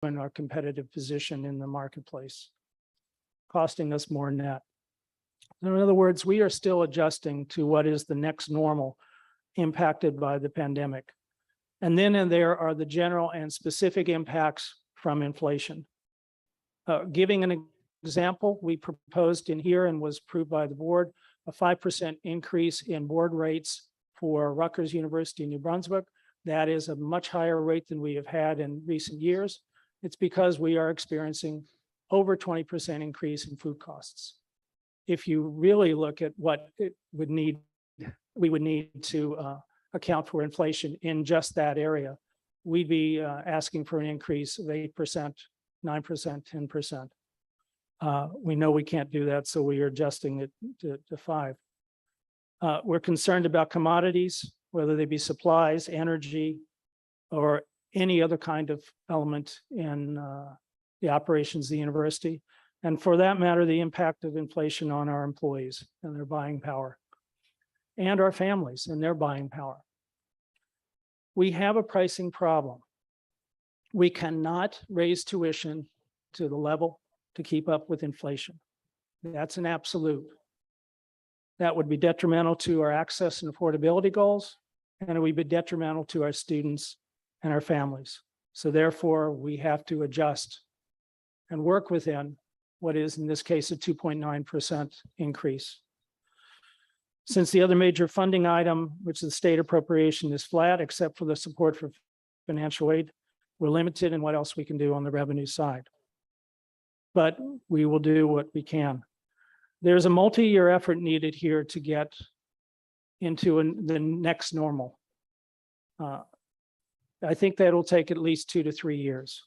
in our competitive position in the marketplace, costing us more net. In other words, we are still adjusting to what is the next normal impacted by the pandemic. And then there are the general and specific impacts from inflation. Giving an example, we proposed in here and was approved by the board, a 5% increase in board rates for Rutgers University, New Brunswick. That is a much higher rate than we have had in recent years. It's because we are experiencing over 20% increase in food costs. If you really look at what it would need, we would need to account for inflation in just that area, we'd be asking for an increase of 8%, 9%, 10%. We know we can't do that, so we are adjusting it to 5. We're concerned about commodities, whether they be supplies, energy, or any other kind of element in the operations of the university. And for that matter, the impact of inflation on our employees and their buying power, and our families and their buying power. We have a pricing problem. We cannot raise tuition to the level to keep up with inflation. That's an absolute. That would be detrimental to our access and affordability goals, and it would be detrimental to our students and our families. So therefore, we have to adjust and work within what is, in this case, a 2.9% increase. Since the other major funding item, which is the state appropriation, is flat, except for the support for financial aid, we're limited in what else we can do on the revenue side. But we will do what we can. There's a multi-year effort needed here to get into the next normal. I think that'll take at least 2 to 3 years.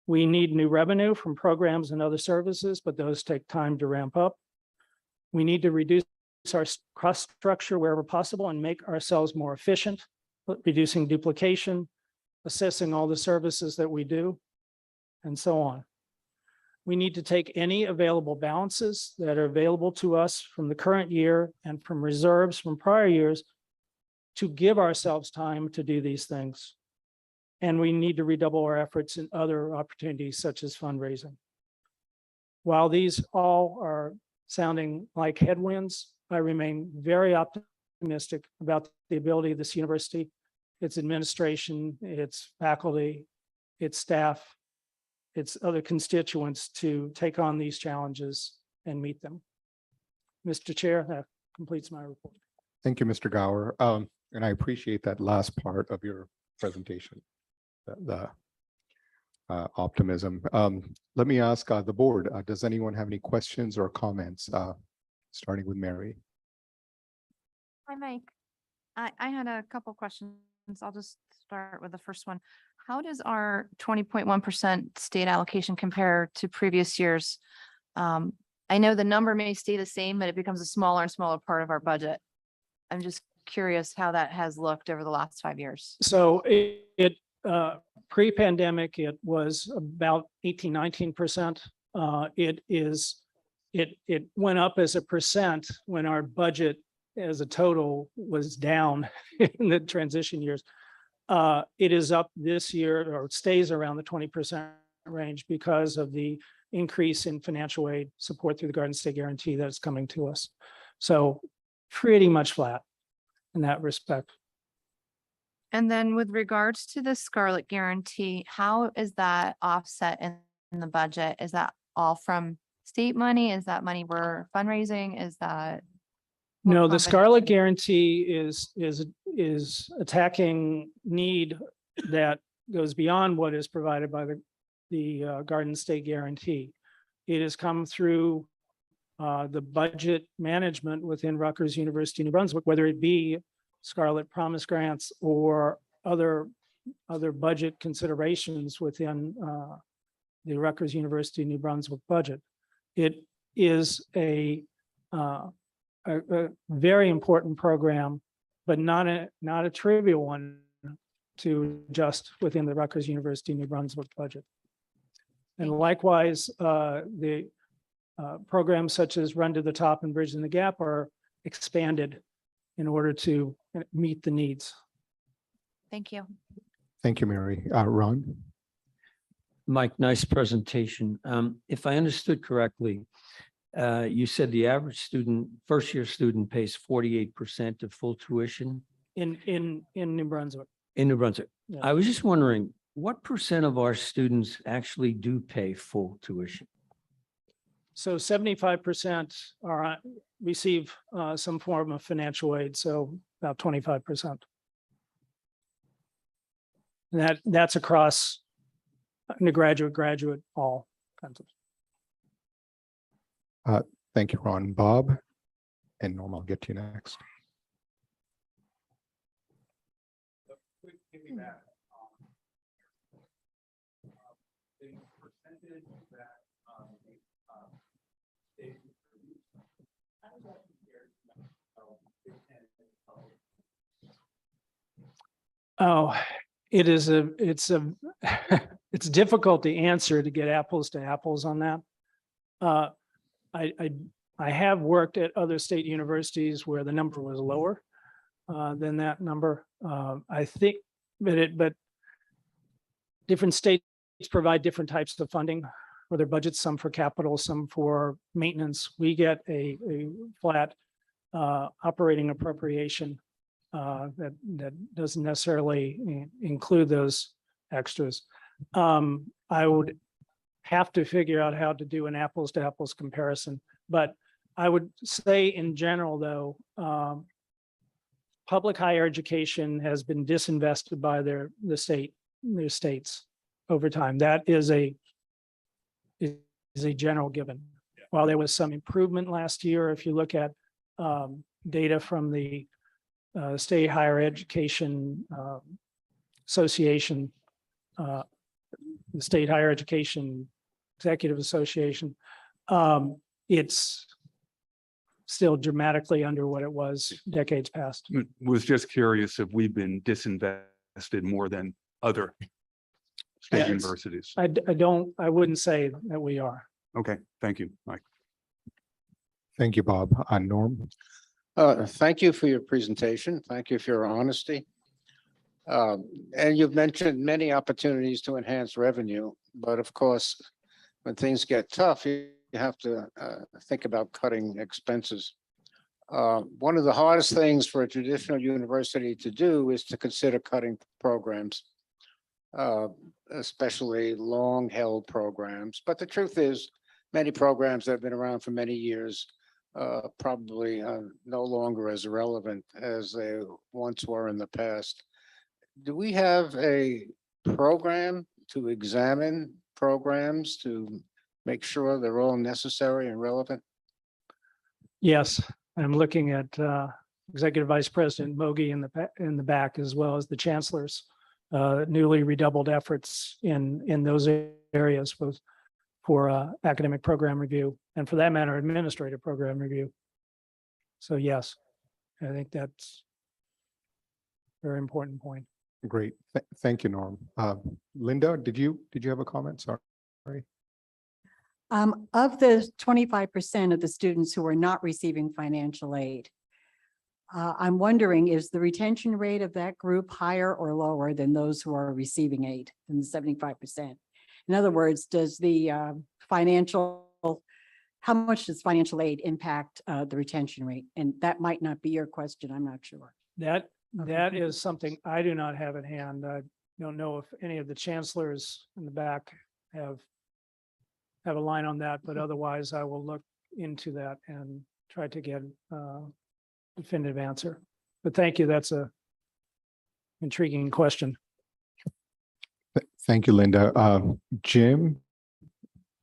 We need new revenue from programs and other services, but those take time to ramp up. We need to reduce our cost structure wherever possible and make ourselves more efficient, reducing duplication, assessing all the services that we do, and so on. We need to take any available balances that are available to us from the current year and from reserves from prior years to give ourselves time to do these things. And we need to redouble our efforts in other opportunities such as fundraising. While these all are sounding like headwinds, I remain very optimistic about the ability of this university, its administration, its faculty, its staff, its other constituents to take on these challenges and meet them. Mr. Chair, that completes my report. Thank you, Mr. Gower. And I appreciate that last part of your presentation, the optimism. Let me ask the board, does anyone have any questions or comments, starting with Mary? Hi, Mike. I had a couple questions. I'll just start with the first one. How does our 20.1% state allocation compare to previous years? I know the number may stay the same, but it becomes a smaller and smaller part of our budget. I'm just curious how that has looked over the last 5 years. So pre-pandemic, it was about 18-19%. It went up as a percent when our budget as a total was down in the transition years. It is up this year, or stays around the 20% range because of the increase in financial aid support through the Garden State Guarantee that's coming to us. So pretty much flat in that respect. And then with regards to the Scarlet Guarantee, how is that offset in the budget? Is that all from state money? Is that money we're fundraising? Is that? No, the Scarlet Guarantee is attacking need that goes beyond what is provided by the Garden State Guarantee. It has come through the budget management within Rutgers University, New Brunswick, whether it be Scarlet Promise grants or other budget considerations within the Rutgers University, New Brunswick budget. It is a very important program, but not a trivial one to adjust within the Rutgers University, New Brunswick budget. And likewise, the programs such as Run to the Top and Bridging the Gap are expanded in order to meet the needs. Thank you. Thank you, Mary. Ron? Mike, nice presentation. If I understood correctly, you said the average student, first year student pays 48% of full tuition in New Brunswick. in New Brunswick. Yeah. I was just wondering, what percent of our students actually do pay full tuition? So 75% are receive some form of financial aid, so about 25%. That's across undergraduate, graduate, all kinds of. Thank you, Ron. Bob and Norm, I'll get to you next. Oh, it's it's difficult to answer to get apples to apples on that. I have worked at other state universities where the number was lower than that number. I think, but different states provide different types of funding for their budgets, some for capital, some for maintenance. We get a flat operating appropriation that doesn't necessarily include those extras. I would have to figure out how to do an apples to apples comparison, but I would say in general, though, public higher education has been disinvested by their states over time. That is a general given. While there was some improvement last year, if you look at data from the State Higher Education Association, the State Higher Education Executive Association, it's still dramatically under what it was decades past. Was just curious if we've been disinvested more than other state Yes. universities. I wouldn't say that we are. Okay, thank you, Mike. Thank you, Bob. Norm. Thank you for your presentation. Thank you for your honesty. And you've mentioned many opportunities to enhance revenue, but of course, when things get tough, you have to think about cutting expenses. One of the hardest things for a traditional university to do is to consider cutting programs, especially long-held programs. But the truth is, many programs that have been around for many years probably no longer as relevant as they once were in the past. Do we have a program to examine programs to make sure they're all necessary and relevant? Yes, I'm looking at Executive Vice President Mogi in the back, as well as the chancellor's newly redoubled efforts in those areas, both for academic program review and, for that matter, administrative program review. So yes, I think that's a very important point. Great. Thank you, Norm. Linda, did you have a comment? Sorry. Of the 25% of the students who are not receiving financial aid, I'm wondering, is the retention rate of that group higher or lower than those who are receiving aid, than the 75%? In other words, does the how much does financial aid impact the retention rate? And that might not be your question, I'm not sure. That is something I do not have at hand. I don't know if any of the chancellors in the back have a line on that, but otherwise I will look into that and try to get a definitive answer. But thank you. That's a intriguing question. Thank you, Linda. Jim,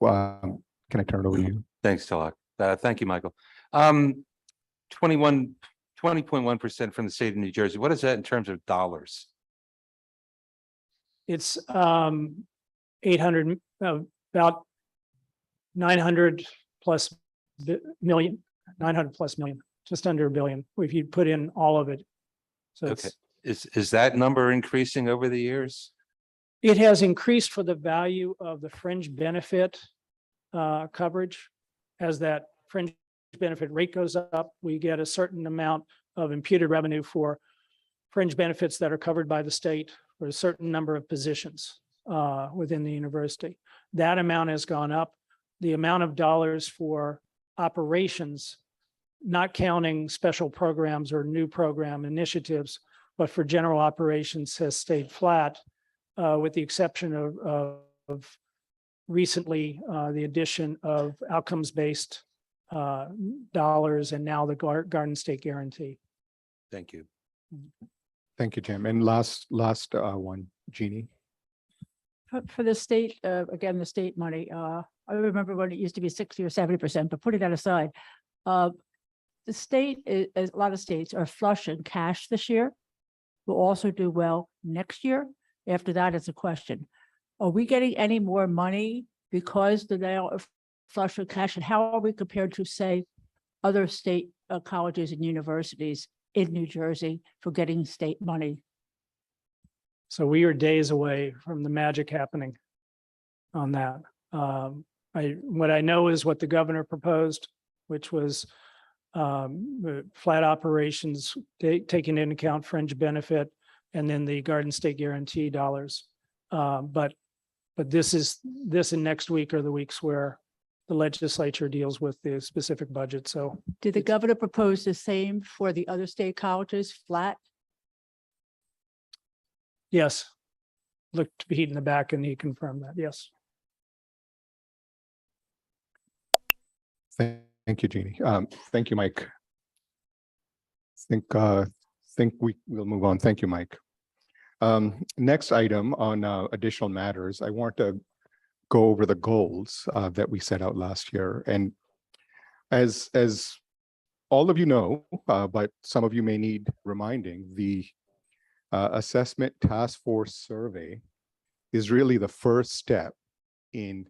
can I turn it over to you? Thanks, Tilak. Thank you, Michael. 20.1% from the state of New Jersey. What is that in terms of dollars? It's 800, about 900 plus million, 900 plus million, just under $1 billion, if you put in all of it. So Okay. Is that number increasing over the years? it has increased for the value of the fringe benefit coverage. As that fringe benefit rate goes up, we get a certain amount of imputed revenue for fringe benefits that are covered by the state for a certain number of positions. within the university. That amount has gone up. The amount of dollars for operations, not counting special programs or new program initiatives, but for general operations has stayed flat, with the exception of recently the addition of outcomes-based dollars and now the Garden State Guarantee. Thank you. Thank you, Jim. And last one, Jeannie. For the state, again, the state money, I remember when it used to be 60 or 70%, but putting that aside, the state, a lot of states are flush in cash this year. Will also do well next year. After that, it's a question. Are we getting any more money because they're now flush with cash? And how are we compared to, say, other state colleges and universities in New Jersey for getting state money? So we are days away from the magic happening on that. What I know is what the governor proposed, which was flat operations, taking into account fringe benefit, and then the Garden State Guarantee dollars. But this and next week are the weeks where the legislature deals with the specific budget. So Did the governor propose the same for the other state colleges, flat? yes, looked Pete in the back and he confirmed that. Yes. Thank you, Jeannie. Thank you, Mike. Think we will move on. Thank you, Mike. Next item on additional matters, I want to go over the goals that we set out last year. And as all of you know, but some of you may need reminding, the assessment task force survey is really the first step in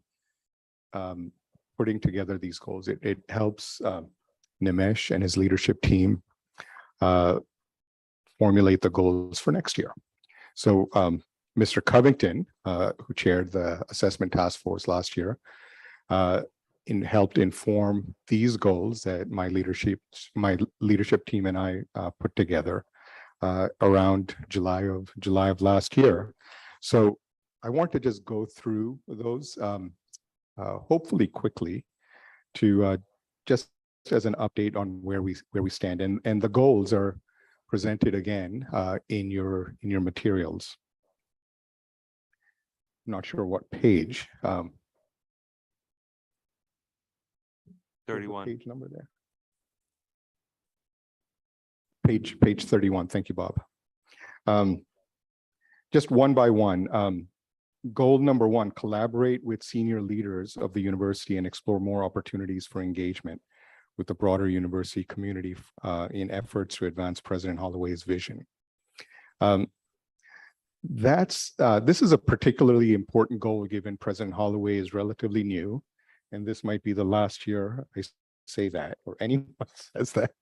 putting together these goals. It helps Nimesh and his leadership team formulate the goals for next year. So Mr. Covington, who chaired the assessment task force last year, helped inform these goals that my leadership team and I put together around July of last year. So I want to just go through those hopefully quickly to just as an update on where we stand, and the goals are presented again in your materials. Not sure what page. 31. Page number there. Page 31. Thank you, Bob. Just one by one. Goal number one, collaborate with senior leaders of the university and explore more opportunities for engagement with the broader university community in efforts to advance President Holloway's vision. This is a particularly important goal given President Holloway is relatively new, and this might be the last year I say that, or anyone says that.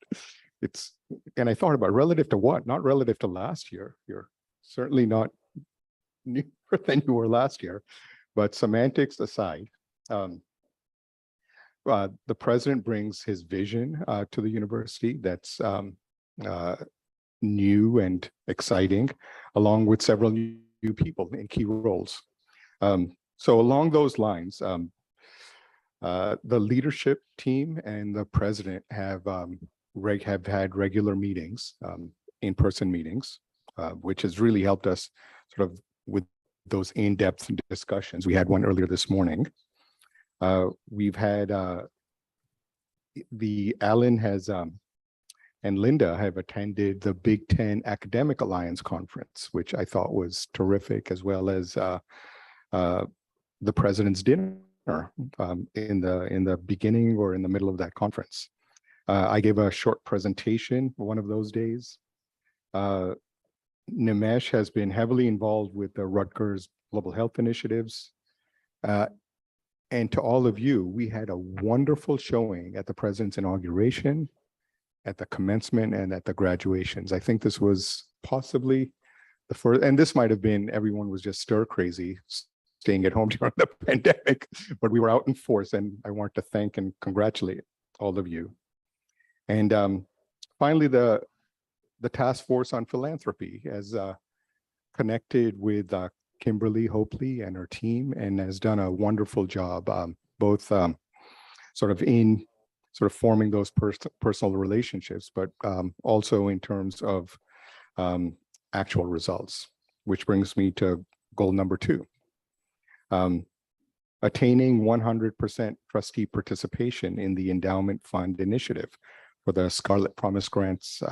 And I thought about relative to what? Not relative to last year. You're certainly not newer than you were last year, but semantics aside, the president brings his vision to the university that's new and exciting, along with several new people in key roles. So along those lines, the leadership team and the president have had regular meetings, in-person meetings, which has really helped us sort of with those in-depth discussions. We had one earlier this morning. We've had Alan has and Linda have attended the Big Ten Academic Alliance Conference, which I thought was terrific, as well as the president's dinner in the beginning or in the middle of that conference. I gave a short presentation one of those days. Nimesh has been heavily involved with the Rutgers Global Health Initiatives. And to all of you, we had a wonderful showing at the president's inauguration, at the commencement, and at the graduations. I think this was possibly the first, and this might have been, everyone was just stir crazy staying at home during the pandemic, but we were out in force, and I want to thank and congratulate all of you. And finally, the task force on philanthropy has connected with Kimberly Hopley and her team, and has done a wonderful job, both sort of forming those personal relationships, but also in terms of actual results, which brings me to goal number 2. Attaining 100% trustee participation in the Endowment Fund initiative for the Scarlet Promise Grants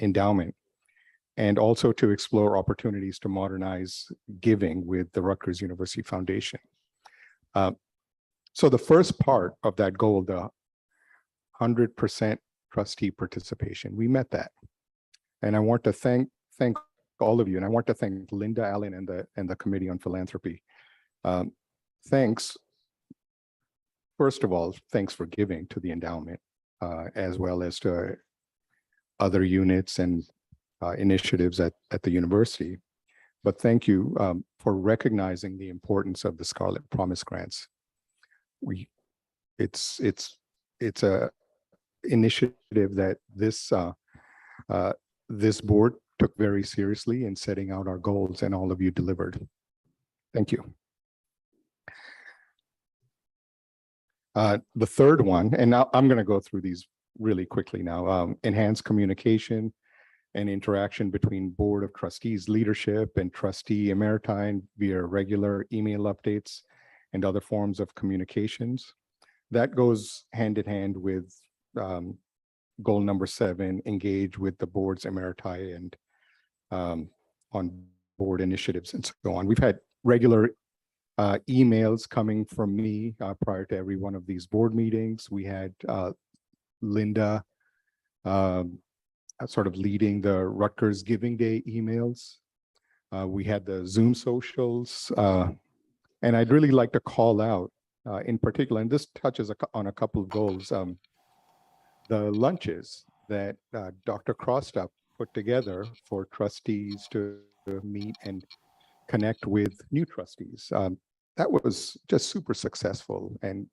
endowment, and also to explore opportunities to modernize giving with the Rutgers University Foundation. So the first part of that goal, the 100% trustee participation, we met that. And I want to thank all of you, and I want to thank Linda Allen and the Committee on Philanthropy. Thanks. First of all, thanks for giving to the endowment, as well as to other units and initiatives at the university. But thank you for recognizing the importance of the Scarlet Promise Grants. It's a initiative that this board took very seriously in setting out our goals, and all of you delivered. Thank you. The third one, and now I'm going to go through these really quickly now, enhance communication and interaction between Board of Trustees leadership and Trustee Maritime via regular email updates and other forms of communications. That goes hand in hand with goal number 7, engage with the board's emeriti and on board initiatives and so on. We've had regular emails coming from me prior to every one of these board meetings. We had Linda sort of leading the Rutgers Giving Day emails. We had the Zoom socials. And I'd really like to call out in particular, and this touches on a couple of goals, the lunches that Dr. Crosstup put together for trustees to meet and connect with new trustees. That was just super successful. And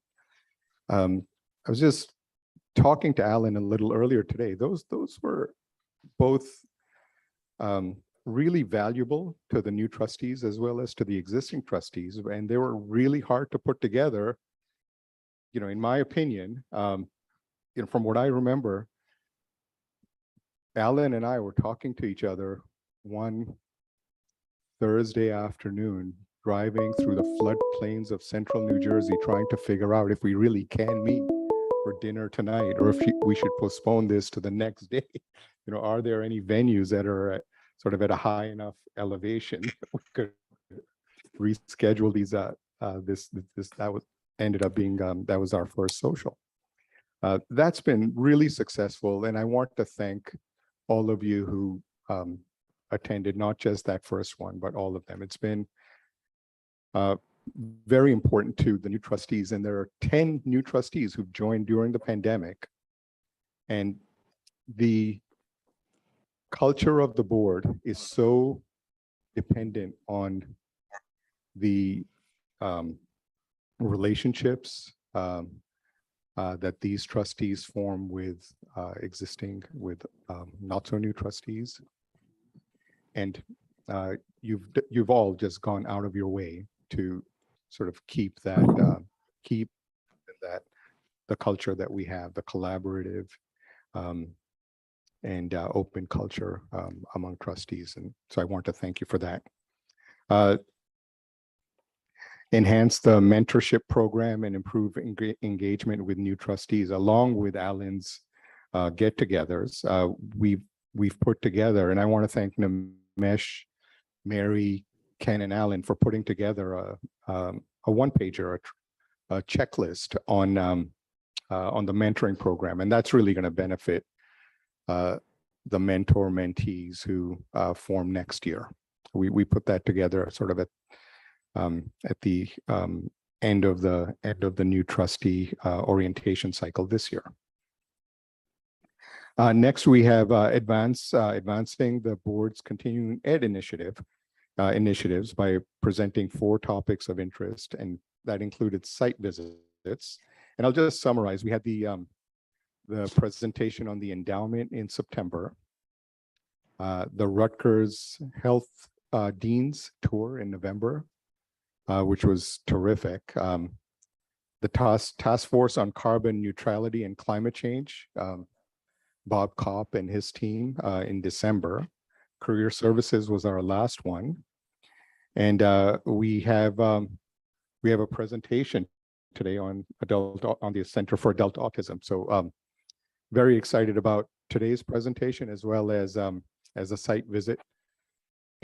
I was just talking to Alan a little earlier today. Those were both really valuable to the new trustees as well as to the existing trustees. And they were really hard to put together. You know, in my opinion, you know, from what I remember, Alan and I were talking to each other one Thursday afternoon, driving through the floodplains of central New Jersey, trying to figure out if we really can meet for dinner tonight, or if we should postpone this to the next day. You know, are there any venues that are sort of at a high enough elevation that we could reschedule these? That was ended up being that was our first social. That's been really successful, and I want to thank all of you who attended, not just that first one, but all of them. It's been very important to the new trustees, and there are 10 new trustees who've joined during the pandemic. And the culture of the board is so dependent on the relationships that these trustees form with not so new trustees. And you've all just gone out of your way to sort of keep that the culture that we have, the collaborative and open culture among trustees. And so I want to thank you for that. Enhance the mentorship program and improve engagement with new trustees, along with Alan's get-togethers. We've put together, and I want to thank Namesh, Mary, Ken, and Alan for putting together a one-pager, a checklist on the mentoring program, and that's really going to benefit the mentor-mentees who form next year. We put that together sort of at the end of the new trustee orientation cycle this year. Next, we have advancing the board's continuing ed initiatives by presenting 4 topics of interest, and that included site visits. And I'll just summarize. We had the presentation on the endowment in September, the Rutgers Health Dean's tour in November, which was terrific. The task force on carbon neutrality and climate change, Bob Kopp and his team in December. Career Services was our last one. And we have a presentation today on the Center for Adult Autism. So very excited about today's presentation, as well as a site visit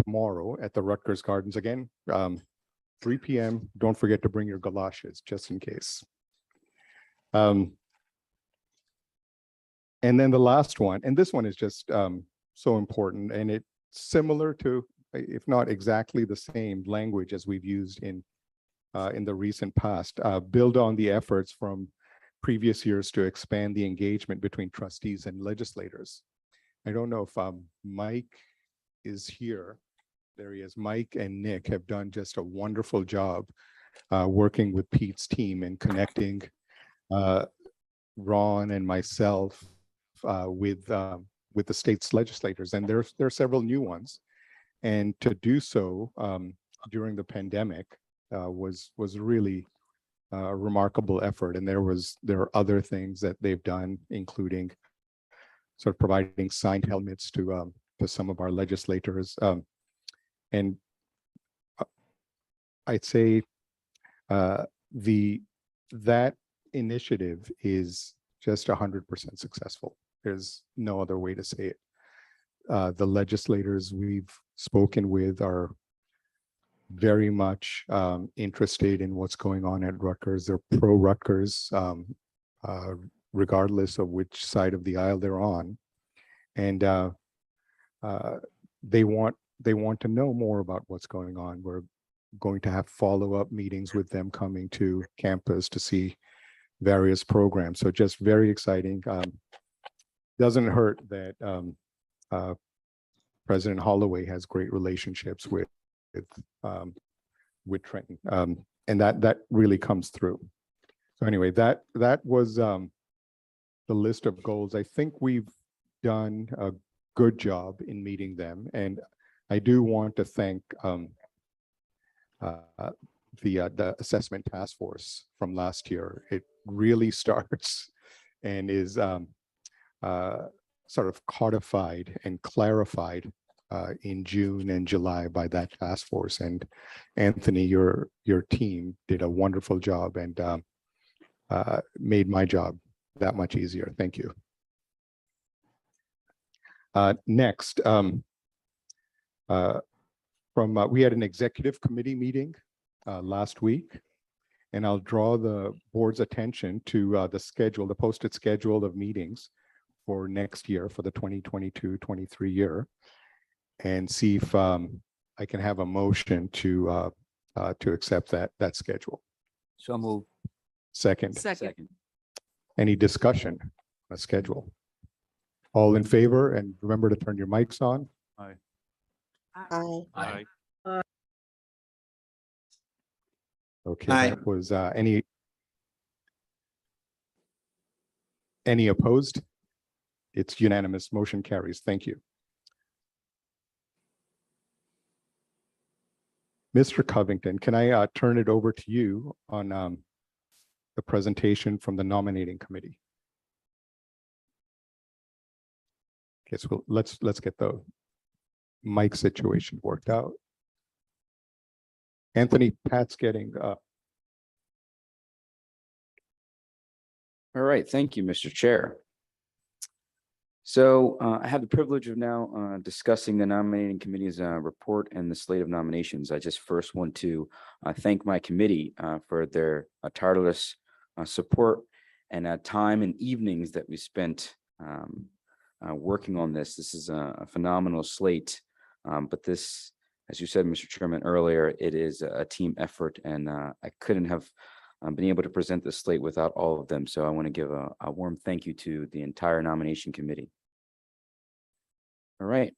tomorrow at the Rutgers Gardens again, 3 p.m. Don't forget to bring your galoshes just in case. And then the last one, and this one is just so important, and it's similar to, if not exactly the same language as we've used in the recent past. Build on the efforts from previous years to expand the engagement between trustees and legislators. I don't know if Mike is here. There he is. Mike and Nick have done just a wonderful job working with Pete's team and connecting Ron and myself with the state's legislators, and there are several new ones. And to do so during the pandemic was really a remarkable effort. And there are other things that they've done, including sort of providing signed helmets to some of our legislators. And I'd say that initiative is just 100% successful. There's no other way to say it. The legislators we've spoken with are very much interested in what's going on at Rutgers. They're pro-Rutgers, regardless of which side of the aisle they're on. And they want to know more about what's going on. We're going to have follow-up meetings with them coming to campus to see various programs. So just very exciting. Doesn't hurt that President Holloway has great relationships with Trenton, and that really comes through. So anyway, that was the list of goals. I think we've done a good job in meeting them, and I do want to thank the assessment task force from last year. It really starts and is sort of codified and clarified in June and July by that task force. And Anthony, your team did a wonderful job and made my job that much easier. Thank you. Next, we had an executive committee meeting last week, and I'll draw the board's attention to the posted schedule of meetings for next year, for the 2022-23 year, and see if I can have a motion to accept that schedule. So move. Second. Second. Any discussion on the schedule? All in favor, and remember to turn your mics on. Aye. Aye. Aye. Okay, Aye. that was any opposed? It's unanimous. Motion carries. Thank you. Mr. Covington, can I turn it over to you on the presentation from the nominating committee? Okay, so let's get the mic situation worked out. Anthony, Pat's getting up. All right, thank you, Mr. Chair. So I have the privilege of now discussing the nominating committee's report and the slate of nominations. I just first want to thank my committee for their tireless support and time and evenings that we spent working on this. This is a phenomenal slate, but this, as you said, Mr. Chairman, earlier, it is a team effort, and I couldn't have been able to present this slate without all of them. So I want to give a warm thank you to the entire nomination committee. All right.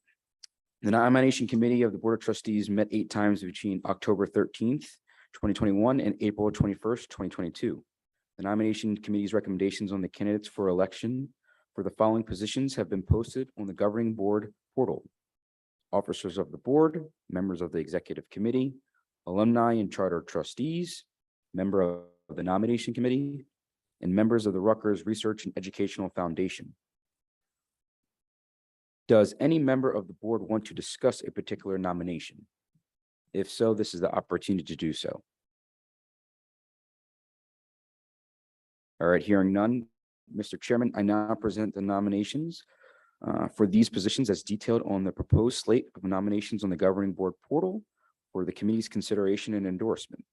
The nomination committee of the Board of Trustees met 8 times between October 13th, 2021 and April 21st, 2022. The nomination committee's recommendations on the candidates for election for the following positions have been posted on the governing board portal. officers of the board, members of the executive committee, alumni and charter trustees, member of the nomination committee, and members of the Rutgers Research and Educational Foundation. Does any member of the board want to discuss a particular nomination? If so, this is the opportunity to do so. All right, hearing none, Mr. Chairman, I now present the nominations for these positions as detailed on the proposed slate of nominations on the governing board portal for the committee's consideration and endorsement.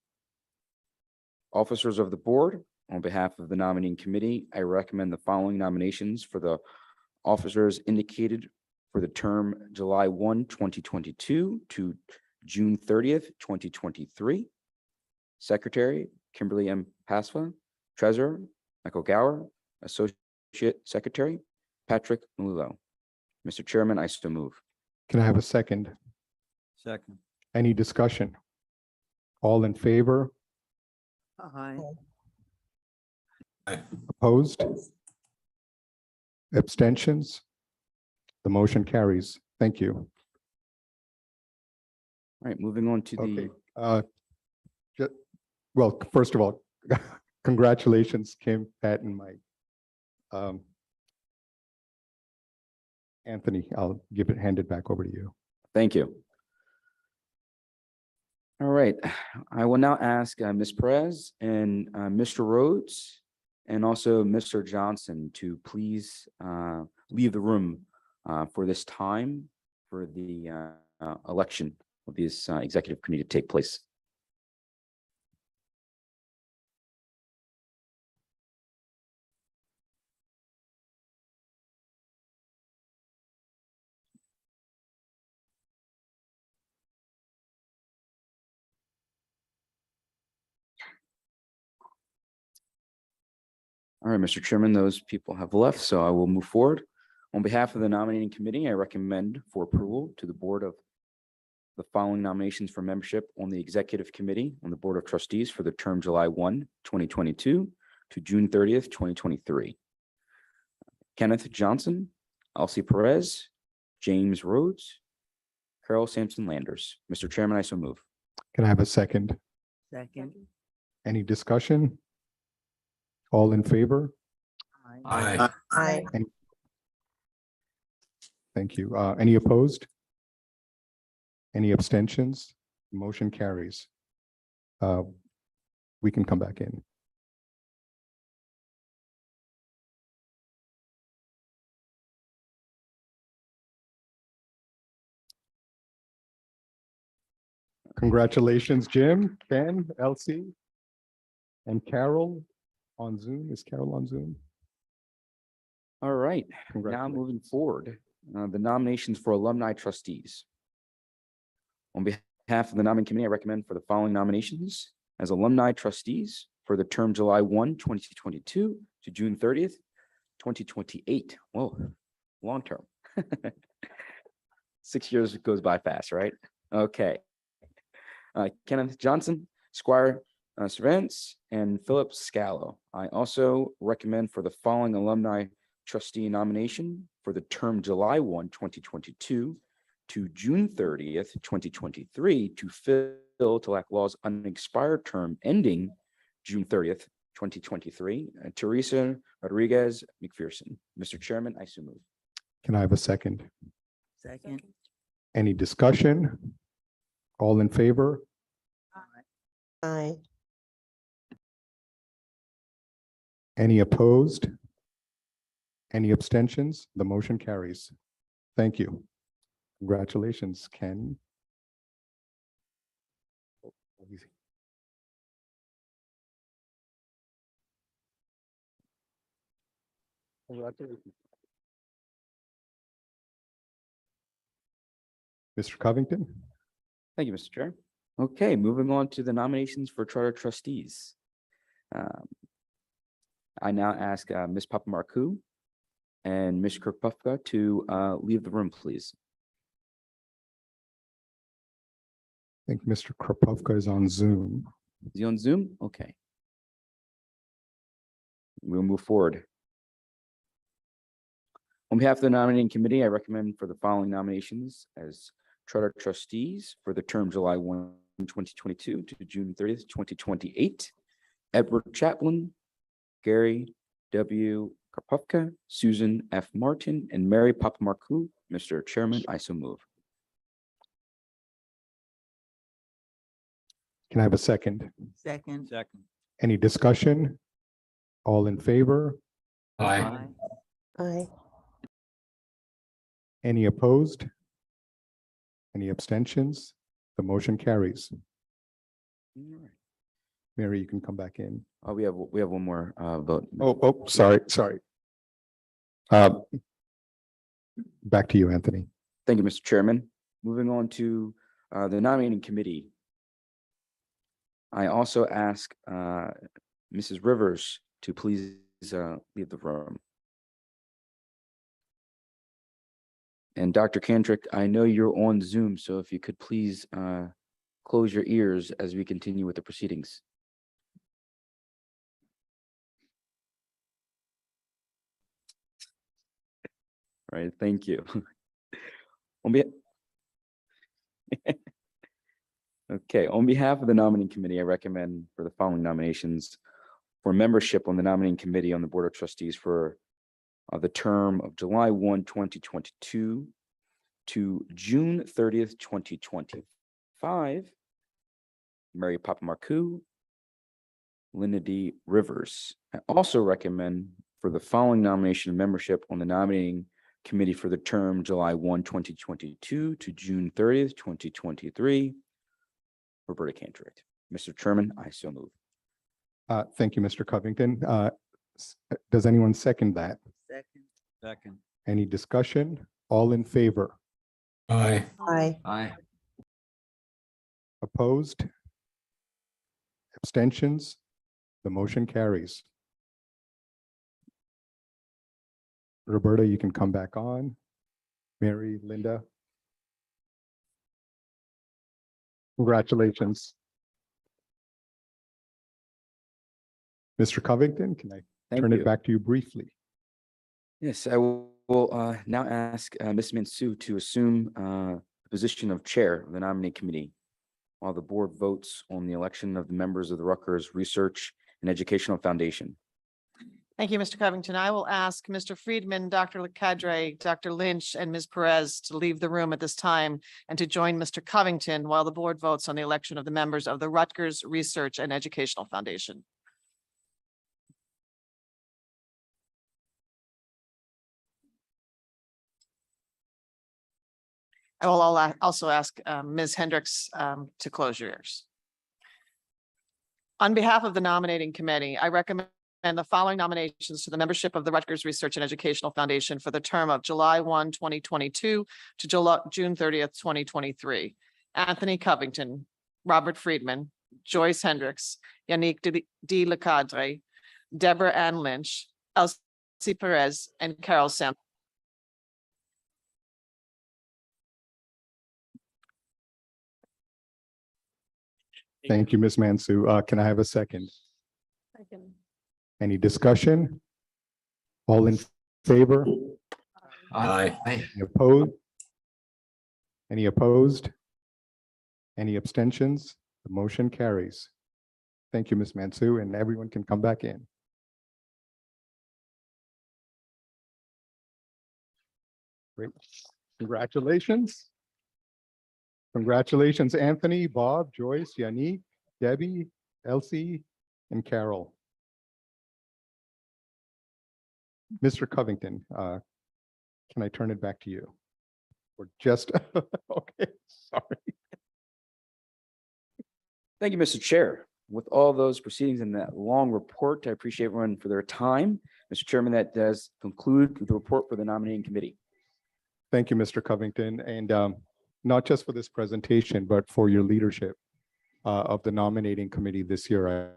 Officers of the board, on behalf of the nominating committee, I recommend the following nominations for the officers indicated for the term July 1, 2022 to June 30th, 2023. Secretary, Kimberly M. Pasva. Treasurer, Michael Gower. Associate Secretary, Patrick Mullo. Mr. Chairman, I so move. Can I have a second? Second. Any discussion? All in favor? Aye. Opposed? Abstentions? The motion carries. Thank you. All right, moving on to Okay. the, Well, first of all, congratulations, Kim, Pat, and Mike. Anthony, I'll hand it back over to you. thank you. All right, I will now ask Ms. Perez and Mr. Rhodes and also Mr. Johnson to please leave the room for this time for the election of this executive committee to take place. All right, Mr. Chairman, those people have left, so I will move forward. On behalf of the nominating committee, I recommend for approval to the board of the following nominations for membership on the executive committee on the Board of Trustees for the term July 1, 2022 to June 30th, 2023. Kenneth Johnson, Elsie Perez, James Rhodes, Carol Sampson Landers. Mr. Chairman, I so move. Can I have a second? Second. Any discussion? All in favor? Aye. Aye. Thank you. Any opposed? Any abstentions? Motion carries. We can come back in. Congratulations, Jim, Ken, Elsie, and Carol on Zoom. Is Carol on Zoom? All right, now Congratulations. moving forward, the nominations for alumni trustees. On behalf of the nominating committee, I recommend for the following nominations as alumni trustees for the term July 1, 2022 to June 30th, 2028. Whoa, long term. 6 years goes by fast, right? Okay. Kenneth Johnson, Squire Cervantes, and Philip Scalo. I also recommend for the following alumni trustee nomination for the term July 1, 2022 to June 30th, 2023 to fill Tlac Law's unexpired term ending June 30th, 2023, Teresa Rodriguez McPherson. Mr. Chairman, I so move. Can I have a second? Second. Any discussion? All in favor? Aye. Any opposed? Any abstentions? The motion carries. Thank you. Congratulations, Ken. Congratulations. Mr. Covington? Thank you, Mr. Chair. Okay, moving on to the nominations for charter trustees. I now ask Ms. Papamarku and Ms. Kirkpufka to leave the room, please. I think Mr. Kropofka is on Zoom. Is he on Zoom? Okay. We'll move forward. On behalf of the nominating committee, I recommend for the following nominations as Charter Trustees for the term July 1, 2022 to June 30th, 2028. Edward Chaplin, Gary W. Karpufka, Susan F. Martin, and Mary Papamarku. Mr. Chairman, I so move. Can I have a second? Second. Second. Any discussion? All in favor? Aye. Any opposed? Any abstentions? The motion carries. All right. Mary, you can come back in. We have one more vote. Oh, sorry. Back to you, Anthony. Thank you, Mr. Chairman. Moving on to the nominating committee. I also ask Mrs. Rivers to please leave the room. And Dr. Kendrick, I know you're on Zoom, so if you could please close your ears as we continue with the proceedings. All right, thank you. Okay, on behalf of the nominating committee, I recommend for the following nominations for membership on the nominating committee on the Board of Trustees for the term of July 1, 2022 to June 30th, 2025. Mary Papamarku, Linda D. Rivers. I also recommend for the following nomination of membership on the nominating committee for the term July 1, 2022 to June 30th, 2023. Roberta Cantorite. Mr. Chairman, I so move. Thank you, Mr. Covington. Does anyone second that? Second. Second. Any discussion? All in favor? Aye. Aye. Opposed? Abstentions? The motion carries. Roberta, you can come back on. Mary, Linda. Congratulations. Mr. Covington, can I Thank turn you. it back to you briefly? Yes, I will now ask Ms. Mansue to assume the position of chair of the nominating committee while the board votes on the election of the members of the Rutgers Research and Educational Foundation. Thank you, Mr. Covington. I will ask Mr. Friedman, Dr. Lecadre, Dr. Lynch, and Ms. Perez to leave the room at this time and to join Mr. Covington while the board votes on the election of the members of the Rutgers Research and Educational Foundation. I will also ask Ms. Hendricks to close your ears. On behalf of the nominating committee, I recommend the following nominations to the membership of the Rutgers Research and Educational Foundation for the term of July 1, 2022 to June 30th, 2023. Anthony Covington, Robert Friedman, Joyce Hendricks, Yannick D. Lecadre, Deborah Ann Lynch, Elsie Perez, and Carol Sam. Thank you, Ms. Mansue. Can I have a second? Second. Any discussion? All in favor? Aye. Any opposed? Any opposed? Any abstentions? The motion carries. Thank you, Ms. Mansue, and everyone can come back in. Great. Congratulations. Congratulations, Anthony, Bob, Joyce, Yannick, Debbie, Elsie, and Carol. Mr. Covington, can I turn it back to you? Or just, okay, sorry. Thank you, Mr. Chair. With all those proceedings and that long report, I appreciate everyone for their time. Mr. Chairman, that does conclude the report for the nominating committee. Thank you, Mr. Covington, and not just for this presentation, but for your leadership of the nominating committee this year.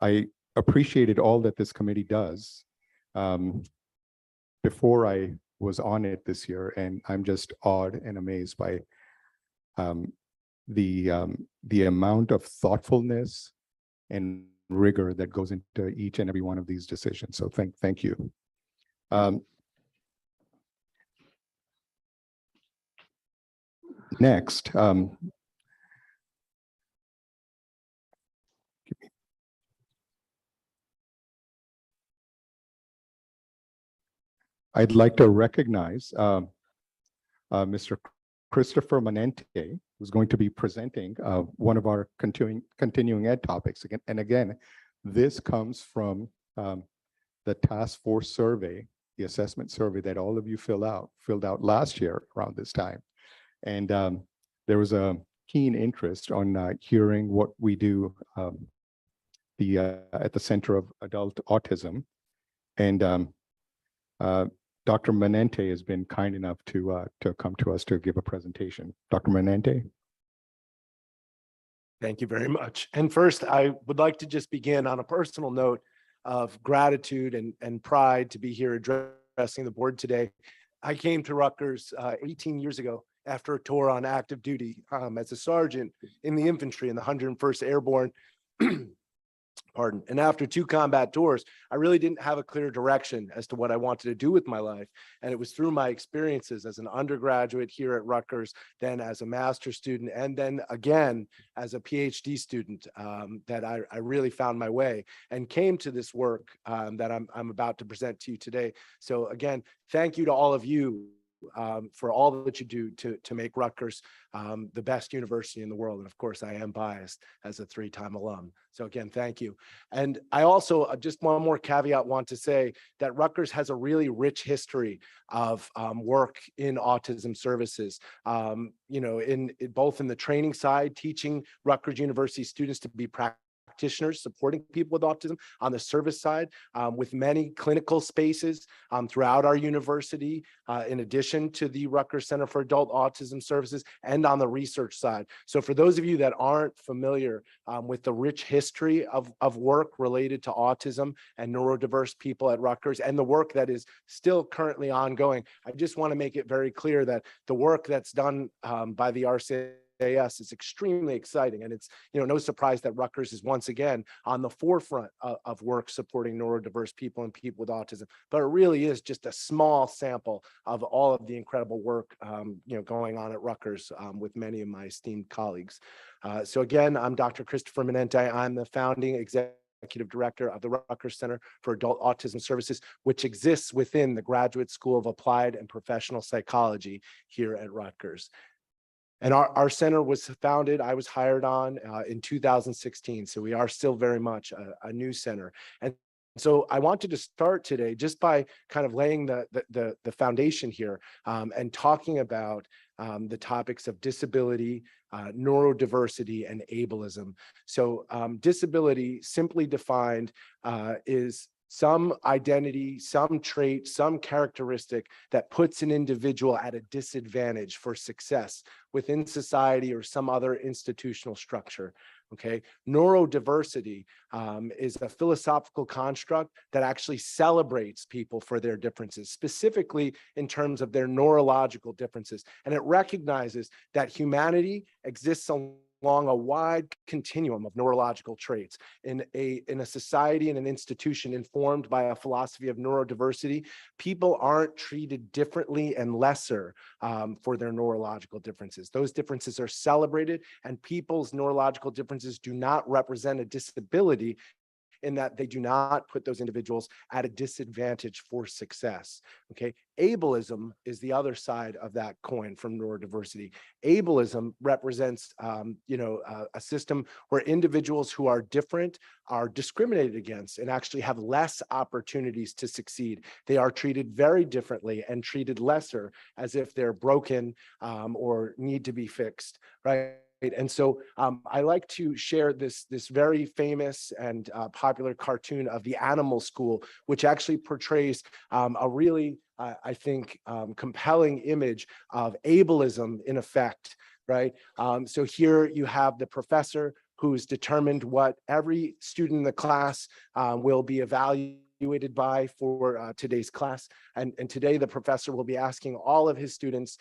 I appreciated all that this committee does before I was on it this year, and I'm just awed and amazed by the amount of thoughtfulness and rigor that goes into each and every one of these decisions. So thank you. Next, I'd like to recognize Mr. Christopher Manente, who's going to be presenting one of our continuing ed topics. And again, this comes from the task force survey, the assessment survey that all of you filled out last year around this time. And there was a keen interest on hearing what we do at the Center of Adult Autism. And Dr. Manente has been kind enough to come to us to give a presentation. Dr. Manente. Thank you very much. And first, I would like to just begin on a personal note of gratitude and pride to be here addressing the board today. I came to Rutgers 18 years ago after a tour on active duty as a sergeant in the infantry in the 101st Airborne. Pardon. And after 2 combat tours, I really didn't have a clear direction as to what I wanted to do with my life. And it was through my experiences as an undergraduate here at Rutgers, then as a master's student, and then again as a PhD student that I really found my way and came to this work that I'm about to present to you today. So again, thank you to all of you for all that you do to make Rutgers the best university in the world. And of course, I am biased as a 3-time alum. So again, thank you. And I also, just one more caveat, want to say that Rutgers has a really rich history of work in autism services, you know, both in the training side, teaching Rutgers University students to be practitioners supporting people with autism, on the service side with many clinical spaces throughout our university, in addition to the Rutgers Center for Adult Autism Services, and on the research side. So for those of you that aren't familiar with the rich history of work related to autism and neurodiverse people at Rutgers and the work that is still currently ongoing, I just want to make it very clear that the work that's done by the RCAS is extremely exciting. And it's, you know, no surprise that Rutgers is once again on the forefront of work supporting neurodiverse people and people with autism. But it really is just a small sample of all of the incredible work, you know, going on at Rutgers with many of my esteemed colleagues. So again, I'm Dr. Christopher Manente. I'm the founding executive director of the Rutgers Center for Adult Autism Services, which exists within the Graduate School of Applied and Professional Psychology here at Rutgers. And our center was founded, I was hired on in 2016. So we are still very much a new center. And so I wanted to start today just by kind of laying the foundation here and talking about the topics of disability, neurodiversity, and ableism. So disability, simply defined, is some identity, some trait, some characteristic that puts an individual at a disadvantage for success within society or some other institutional structure. Okay, neurodiversity is a philosophical construct that actually celebrates people for their differences, specifically in terms of their neurological differences. And it recognizes that humanity exists along a wide continuum of neurological traits. In a society and an institution informed by a philosophy of neurodiversity, people aren't treated differently and lesser for their neurological differences. Those differences are celebrated, and people's neurological differences do not represent a disability, in that they do not put those individuals at a disadvantage for success. Okay, ableism is the other side of that coin from neurodiversity. Ableism represents, a system where individuals who are different are discriminated against and actually have less opportunities to succeed. They are treated very differently and treated lesser, as if they're broken or need to be fixed, right? And so I like to share this very famous and popular cartoon of the Animal School, which actually portrays a really, I think, compelling image of ableism in effect, right? So here you have the professor who's determined what every student in the class will be evaluated by for today's class. And today the professor will be asking all of his students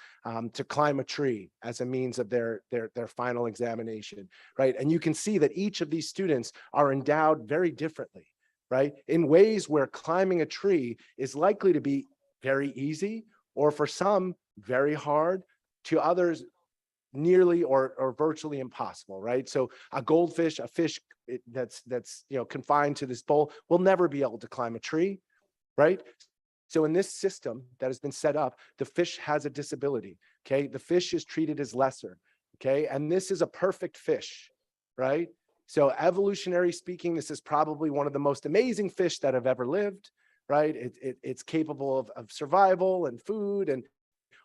to climb a tree as a means of their final examination, right? And you can see that each of these students are endowed very differently, right? In ways where climbing a tree is likely to be very easy, or for some, very hard, to others, nearly or virtually impossible, right? So a goldfish, a fish that's confined to this bowl will never be able to climb a tree, right? So in this system that has been set up, the fish has a disability, okay? The fish is treated as lesser, okay? And this is a perfect fish, right? So evolutionary speaking, this is probably one of the most amazing fish that have ever lived, right? It's capable of survival and food, and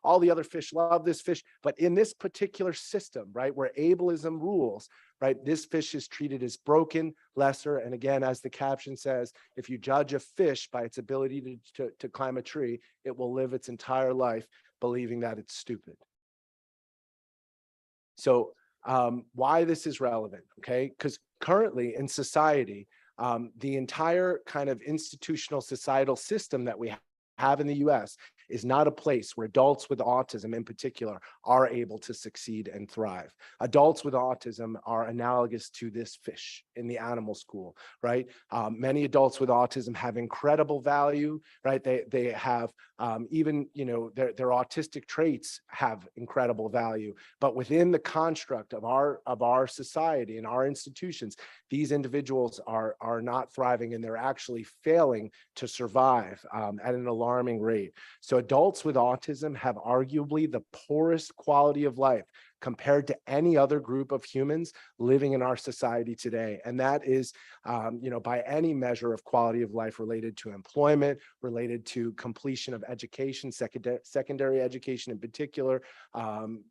all the other fish love this fish. But in this particular system, right, where ableism rules, right, this fish is treated as broken, lesser. And again, as the caption says, if you judge a fish by its ability to climb a tree, it will live its entire life believing that it's stupid. So why this is relevant, okay? Because currently in society, the entire kind of institutional societal system that we have in the US is not a place where adults with autism in particular are able to succeed and thrive. Adults with autism are analogous to this fish in the animal school, right? Many adults with autism have incredible value, right? They have even, their autistic traits have incredible value, but within the construct of our society and our institutions, these individuals are not thriving, and they're actually failing to survive at an alarming rate. So adults with autism have arguably the poorest quality of life compared to any other group of humans living in our society today. And that is, by any measure of quality of life related to employment, related to completion of education, secondary education in particular,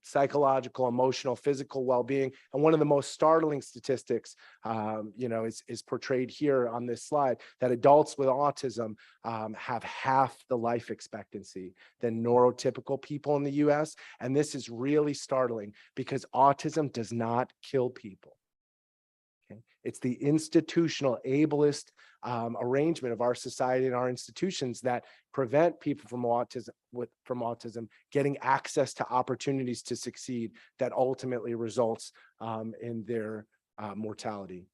psychological, emotional, physical well-being. And one of the most startling statistics, is portrayed here on this slide, that adults with autism have half the life expectancy than neurotypical people in the US. And this is really startling because autism does not kill people. Okay? It's the institutional ableist arrangement of our society and our institutions that prevent people from autism getting access to opportunities to succeed that ultimately results in their mortality.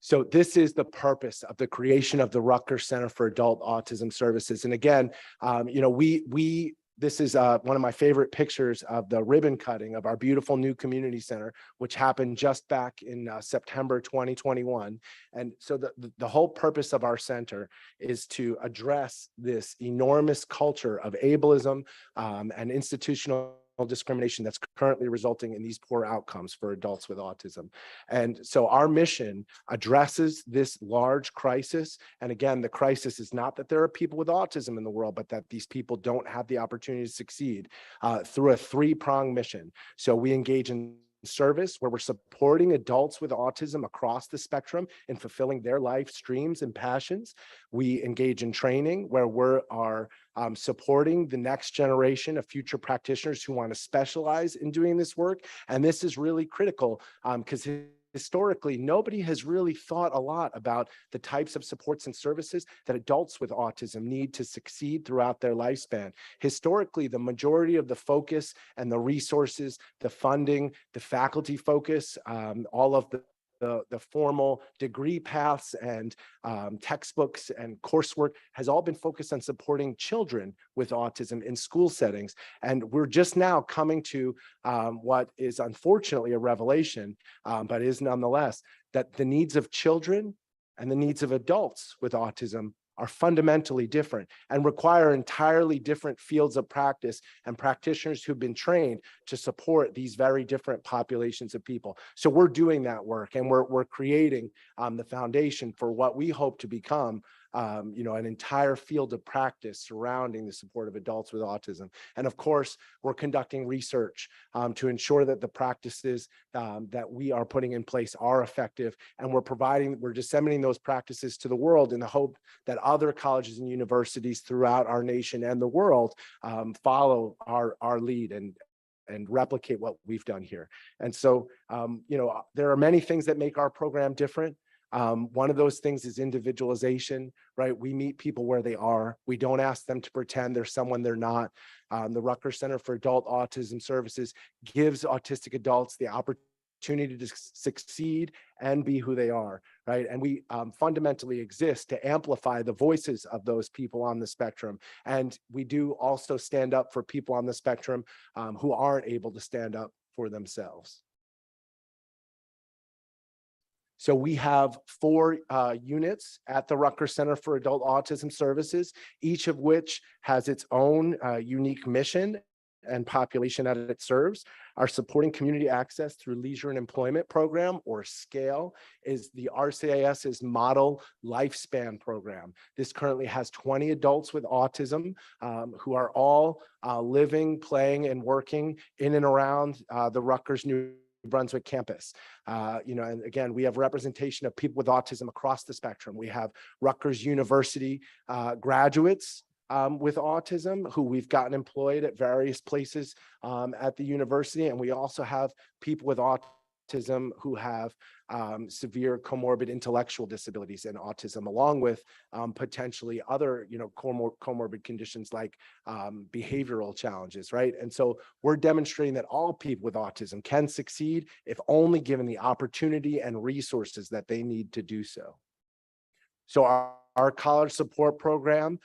So this is the purpose of the creation of the Rutgers Center for Adult Autism Services. And again, this is one of my favorite pictures of the ribbon cutting of our beautiful new community center, which happened just back in September 2021. And so the whole purpose of our center is to address this enormous culture of ableism and institutional discrimination that's currently resulting in these poor outcomes for adults with autism. And so our mission addresses this large crisis. And again, the crisis is not that there are people with autism in the world, but that these people don't have the opportunity to succeed through a three-pronged mission. So we engage in service where we're supporting adults with autism across the spectrum in fulfilling their life streams and passions. We engage in training where we are supporting the next generation of future practitioners who want to specialize in doing this work. And this is really critical because historically, nobody has really thought a lot about the types of supports and services that adults with autism need to succeed throughout their lifespan. Historically, the majority of the focus and the resources, the funding, the faculty focus, all of the formal degree paths and textbooks and coursework has all been focused on supporting children with autism in school settings. And we're just now coming to what is unfortunately a revelation, but is nonetheless, that the needs of children and the needs of adults with autism are fundamentally different and require entirely different fields of practice and practitioners who've been trained to support these very different populations of people. So we're doing that work, and we're creating the foundation for what we hope to become an entire field of practice surrounding the support of adults with autism. And of course, we're conducting research to ensure that the practices that we are putting in place are effective, and we're disseminating those practices to the world in the hope that other colleges and universities throughout our nation and the world follow our lead and replicate what we've done here. And so, there are many things that make our program different. One of those things is individualization, right? We meet people where they are. We don't ask them to pretend they're someone they're not. The Rutgers Center for Adult Autism Services gives autistic adults the opportunity opportunity to succeed and be who they are, right? And we fundamentally exist to amplify the voices of those people on the spectrum. And we do also stand up for people on the spectrum who aren't able to stand up for themselves. So we have 4 units at the Rutgers Center for Adult Autism Services, each of which has its own unique mission and population that it serves. Our Supporting Community Access Through Leisure and Employment program, or SCALE, is the RCIS's model lifespan program. This currently has 20 adults with autism who are all living, playing, and working in and around the Rutgers New Brunswick campus. And again, we have representation of people with autism across the spectrum. We have Rutgers University graduates with autism who we've gotten employed at various places at the university. And we also have people with autism who have severe comorbid intellectual disabilities and autism, along with potentially other, comorbid conditions like behavioral challenges, right? And so we're demonstrating that all people with autism can succeed if only given the opportunity and resources that they need to do so. So our college support program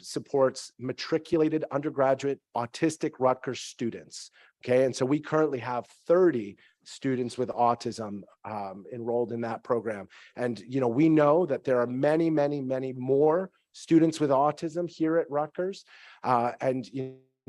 supports matriculated undergraduate autistic Rutgers students. Okay, and so we currently have 30 students with autism enrolled in that program. And, we know that there are many, many, many more students with autism here at Rutgers.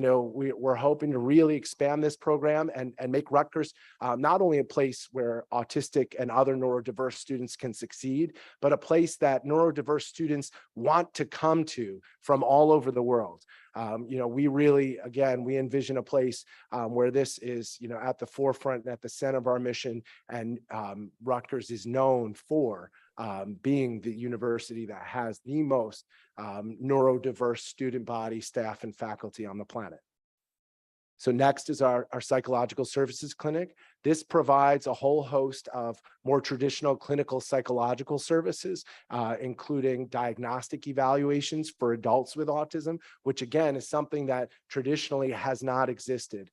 We're hoping to really expand this program and make Rutgers not only a place where autistic and other neurodiverse students can succeed, but a place that neurodiverse students want to come to from all over the world. We envision a place where this is, at the forefront and at the center of our mission. And Rutgers is known for being the university that has the most neurodiverse student body, staff, and faculty on the planet. So next is our psychological services clinic. This provides a whole host of more traditional clinical psychological services, including diagnostic evaluations for adults with autism, which again is something that traditionally has not existed.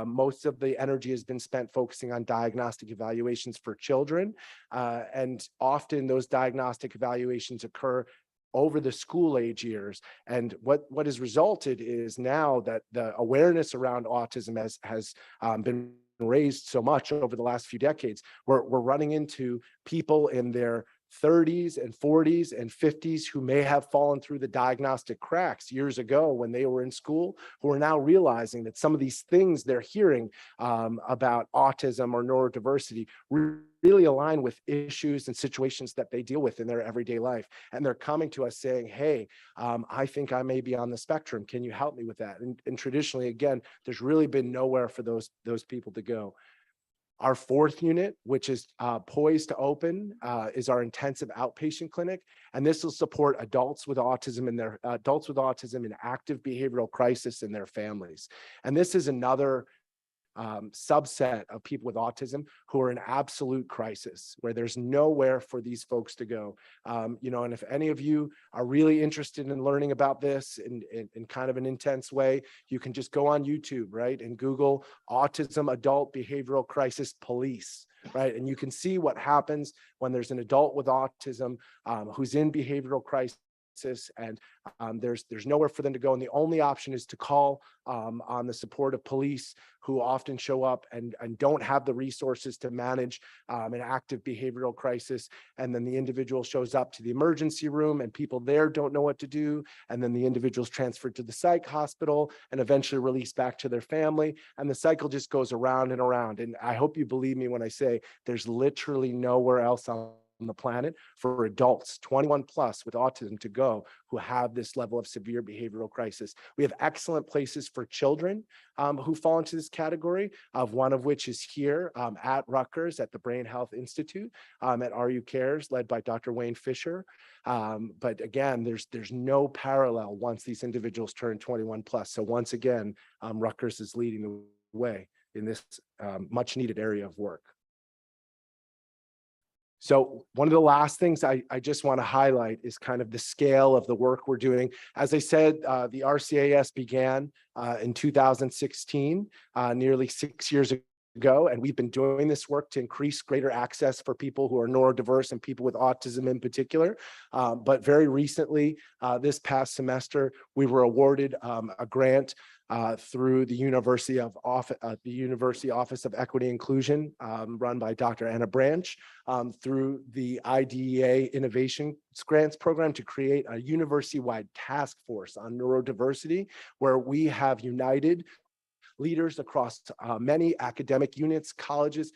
Most of the energy has been spent focusing on diagnostic evaluations for children, and often those diagnostic evaluations occur over the school age years. And what has resulted is now that the awareness around autism has been raised so much over the last few decades, we're running into people in their 30s and 40s and 50s who may have fallen through the diagnostic cracks years ago when they were in school, who are now realizing that some of these things they're hearing about autism or neurodiversity really align with issues and situations that they deal with in their everyday life. And they're coming to us saying, hey, I think I may be on the spectrum. Can you help me with that? And traditionally, again, there's really been nowhere for those people to go. Our 4th unit, which is poised to open, is our intensive outpatient clinic, and this will support adults with autism in active behavioral crisis and their families. And this is another subset of people with autism who are in absolute crisis, where there's nowhere for these folks to go. And if any of you are really interested in learning about this in kind of an intense way, you can just go on YouTube, right, and Google Autism Adult Behavioral Crisis Police, right? And you can see what happens when there's an adult with autism who's in behavioral crisis, and there's nowhere for them to go, and the only option is to call on the support of police, who often show up and don't have the resources to manage an active behavioral crisis. And then the individual shows up to the emergency room, and people there don't know what to do, and then the individual's transferred to the psych hospital and eventually released back to their family, and the cycle just goes around and around. And I hope you believe me when I say there's literally nowhere else on the planet for adults 21 plus with autism to go who have this level of severe behavioral crisis. We have excellent places for children who fall into this category, of one of which is here at Rutgers at the Brain Health Institute at RU Cares, led by Dr. Wayne Fisher. But again, there's no parallel once these individuals turn 21 plus. So once again, Rutgers is leading the way in this much needed area of work. So one of the last things I just want to highlight is kind of the scale of the work we're doing. As I said, the RCAS began in 2016, nearly 6 years ago, and we've been doing this work to increase greater access for people who are neurodiverse and people with autism in particular. But very recently, this past semester, we were awarded a grant through the University Office of Equity Inclusion, run by Dr. Anna Branch, through the IDEA Innovation Grants Program to create a university-wide task force on neurodiversity, where we have united leaders across many academic units, colleges,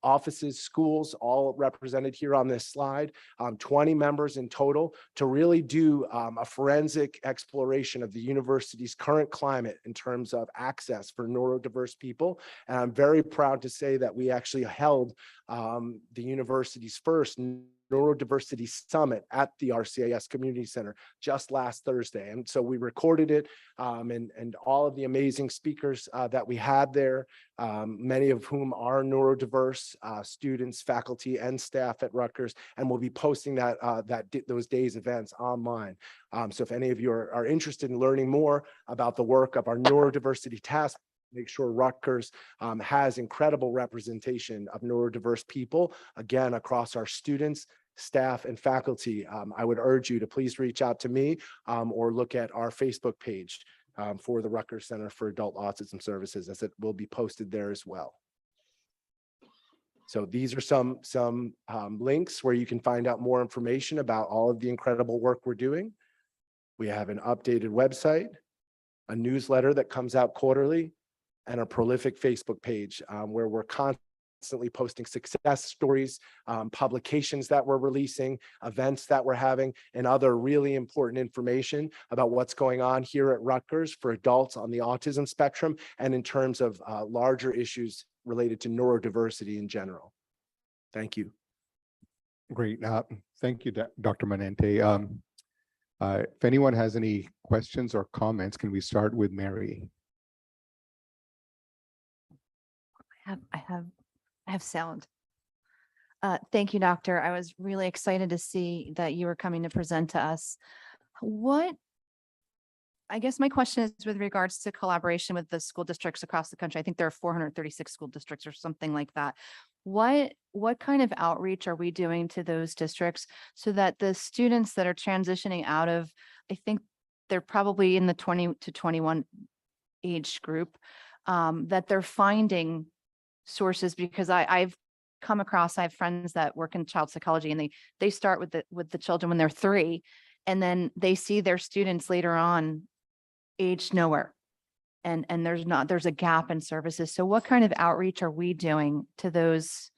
offices, schools, all represented here on this slide, 20 members in total, to really do a forensic exploration of the university's current climate in terms of access for neurodiverse people. And I'm very proud to say that we actually held the university's first Neurodiversity Summit at the RCIS Community Center just last Thursday. And so we recorded it, and all of the amazing speakers that we had there, many of whom are neurodiverse students, faculty, and staff at Rutgers, and we'll be posting those days' events online. So if any of you are interested in learning more about the work of our neurodiversity task, make sure Rutgers has incredible representation of neurodiverse people, again, across our students, staff, and faculty. I would urge you to please reach out to me or look at our Facebook page for the Rutgers Center for Adult Autism Services, as it will be posted there as well. So these are some links where you can find out more information about all of the incredible work we're doing. We have an updated website, a newsletter that comes out quarterly, and a prolific Facebook page where we're constantly posting success stories, publications that we're releasing, events that we're having, and other really important information about what's going on here at Rutgers for adults on the autism spectrum, and in terms of larger issues related to neurodiversity in general. Thank you. Great. Thank you, Dr. Manente. If anyone has any questions or comments, can we start with Mary? I have sound. Thank you, Doctor. I was really excited to see that you were coming to present to us. I guess my question is with regards to collaboration with the school districts across the country. I think there are 436 school districts or something like that. What kind of outreach are we doing to those districts so that the students that are transitioning out of, I think they're probably in the 20 to 21 age group, that they're finding sources? Because I have friends that work in child psychology, and they start with the children when they're 3, and then they see their students later on aged nowhere, and there's a gap in services. So what kind of outreach are we doing to those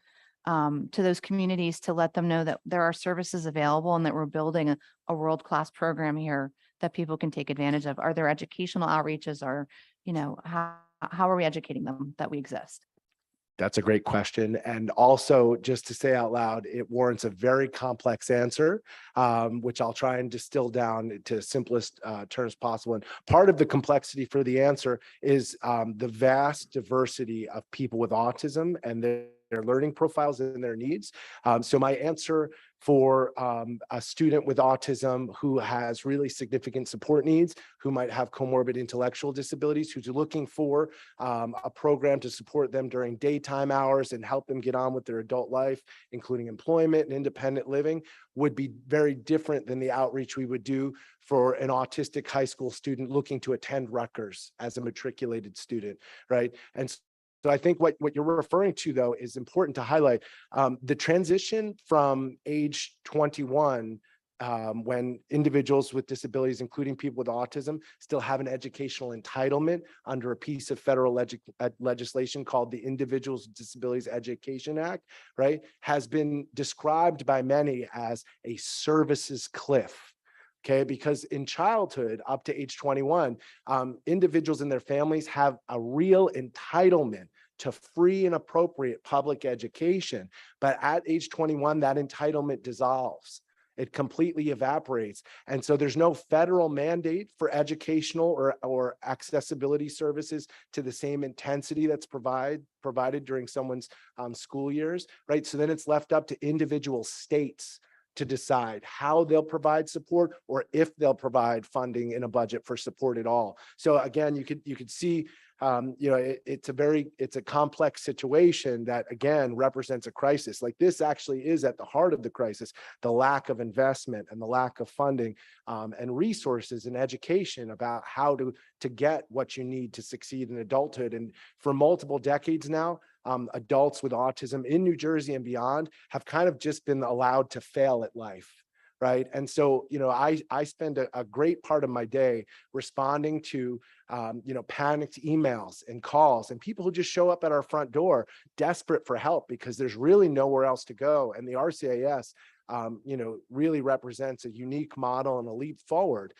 communities to let them know that there are services available and that we're building a world-class program here that people can take advantage of? Are there educational outreaches, or how are we educating them that we exist? That's a great question. And also, just to say out loud, it warrants a very complex answer, which I'll try and distill down to simplest terms possible. And part of the complexity for the answer is the vast diversity of people with autism and their learning profiles and their needs. So my answer for a student with autism who has really significant support needs, who might have comorbid intellectual disabilities, who's looking for a program to support them during daytime hours and help them get on with their adult life, including employment and independent living, would be very different than the outreach we would do for an autistic high school student looking to attend Rutgers as a matriculated student, right? And so I think what you're referring to, though, is important to highlight. The transition from age 21, when individuals with disabilities, including people with autism, still have an educational entitlement under a piece of federal legislation called the Individuals with Disabilities Education Act, right, has been described by many as a services cliff. Okay, because in childhood up to age 21, individuals and their families have a real entitlement to free and appropriate public education. But at age 21, that entitlement dissolves. It completely evaporates. And so there's no federal mandate for educational or accessibility services to the same intensity that's provided during someone's school years, right? So then it's left up to individual states to decide how they'll provide support or if they'll provide funding in a budget for support at all. So again, you could see it's a complex situation that again represents a crisis. Like this actually is at the heart of the crisis, the lack of investment and the lack of funding and resources in education about how to get what you need to succeed in adulthood. And for multiple decades now, adults with autism in New Jersey and beyond have kind of just been allowed to fail at life. Right. And so, I spend a great part of my day responding to, panicked emails and calls and people who just show up at our front door desperate for help because there's really nowhere else to go. And the RCIS, really represents a unique model and a leap forward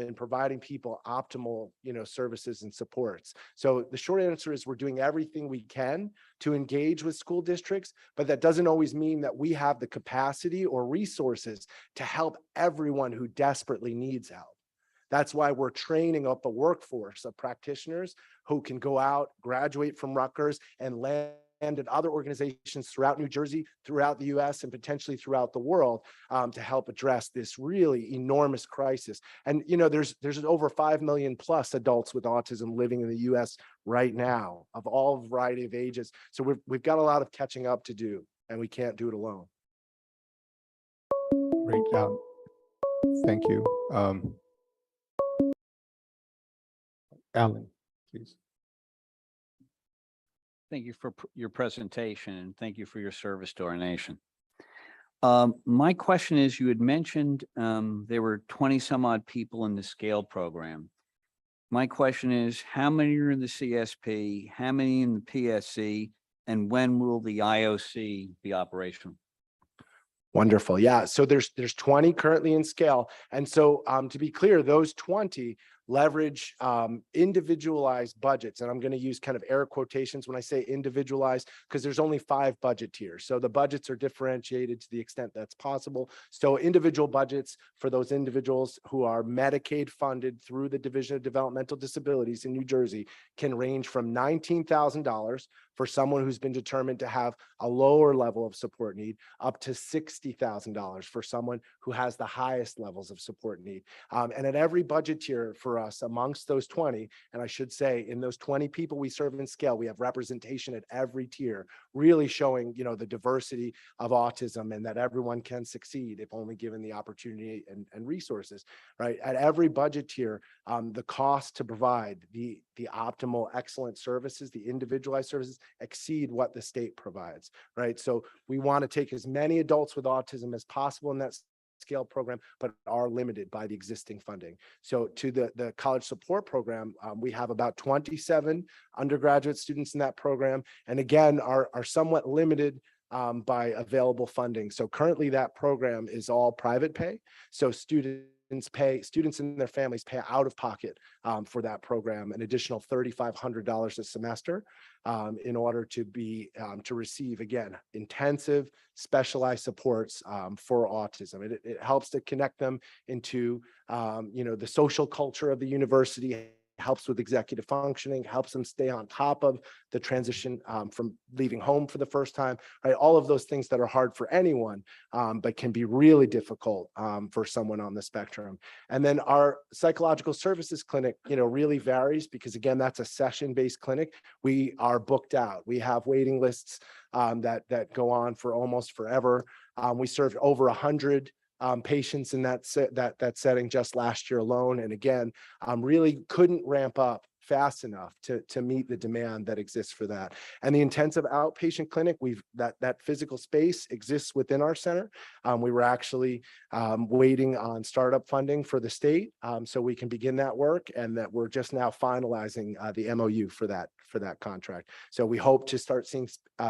in providing people optimal, services and supports. So the short answer is we're doing everything we can to engage with school districts, but that doesn't always mean that we have the capacity or resources to help everyone who desperately needs help. That's why we're training up a workforce of practitioners who can go out, graduate from Rutgers, and land at other organizations throughout New Jersey, throughout the US, and potentially throughout the world to help address this really enormous crisis. And there's over 5 million plus adults with autism living in the US right now of all variety of ages. So we've got a lot of catching up to do, and we can't do it alone. Great. Thank you. Alan, please. Thank you for your presentation and thank you for your service to our nation. My question is, you had mentioned there were 20 some odd people in the SCALE program. My question is, how many are in the CSP, how many in the PSC, and when will the IOC be operational? Wonderful. Yeah. So there's 20 currently in SCALE. And so to be clear, those 20 leverage individualized budgets. And I'm going to use kind of air quotations when I say individualized, because there's only 5 budget tiers. So the budgets are differentiated to the extent that's possible. So individual budgets for those individuals who are Medicaid funded through the Division of Developmental Disabilities in New Jersey can range from $19,000 for someone who's been determined to have a lower level of support need up to $60,000 for someone who has the highest levels of support need. And at every budget tier for us amongst those 20, and I should say in those 20 people we serve in SCALE, we have representation at every tier, really showing, the diversity of autism and that everyone can succeed if only given the opportunity and resources, right? At every budget tier, the cost to provide the optimal excellent services, the individualized services exceed what the state provides, right? So we want to take as many adults with autism as possible in that SCALE program, but are limited by the existing funding. So to the college support program, we have about 27 undergraduate students in that program. And again, are somewhat limited by available funding. So currently that program is all private pay. So students and their families pay out of pocket for that program an additional $3,500 a semester in order to receive, again, intensive specialized supports for autism. It helps to connect them into the social culture of the university, helps with executive functioning, helps them stay on top of the transition from leaving home for the first time, right? All of those things that are hard for anyone, but can be really difficult for someone on the spectrum. And then our psychological services clinic, really varies because again, that's a session-based clinic. We are booked out. We have waiting lists that go on for almost forever. We served over 100 patients in that setting just last year alone. And again, really couldn't ramp up fast enough to meet the demand that exists for that. And the intensive outpatient clinic, that physical space exists within our center. We were actually waiting on startup funding for the state so we can begin that work, and that we're just now finalizing the MOU for that contract. So we hope to start seeing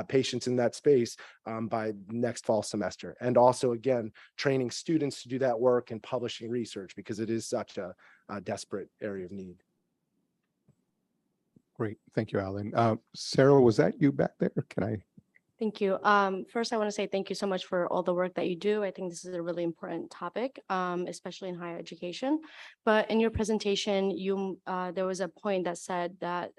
patients in that space by next fall semester. And also, again, training students to do that work and publishing research because it is such a desperate area of need. Great. Thank you, Alan. Sarah, was that you back there? Can I? Thank you. First, I want to say thank you so much for all the work that you do. I think this is a really important topic, especially in higher education. But in your presentation, there was a point that said that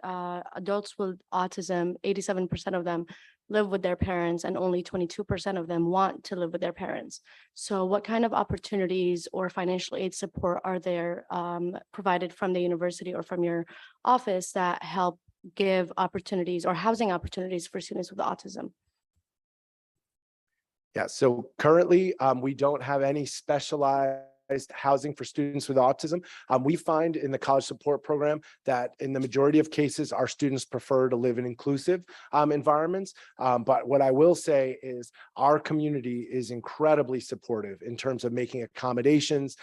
adults with autism, 87% of them live with their parents and only 22% of them want to live with their parents. So what kind of opportunities or financial aid support are there provided from the university or from your office that help give opportunities or housing opportunities for students with autism? Yeah, so currently, we don't have any specialized housing for students with autism. We find in the college support program that in the majority of cases, our students prefer to live in inclusive environments. But what I will say is our community is incredibly supportive in terms of making accommodations,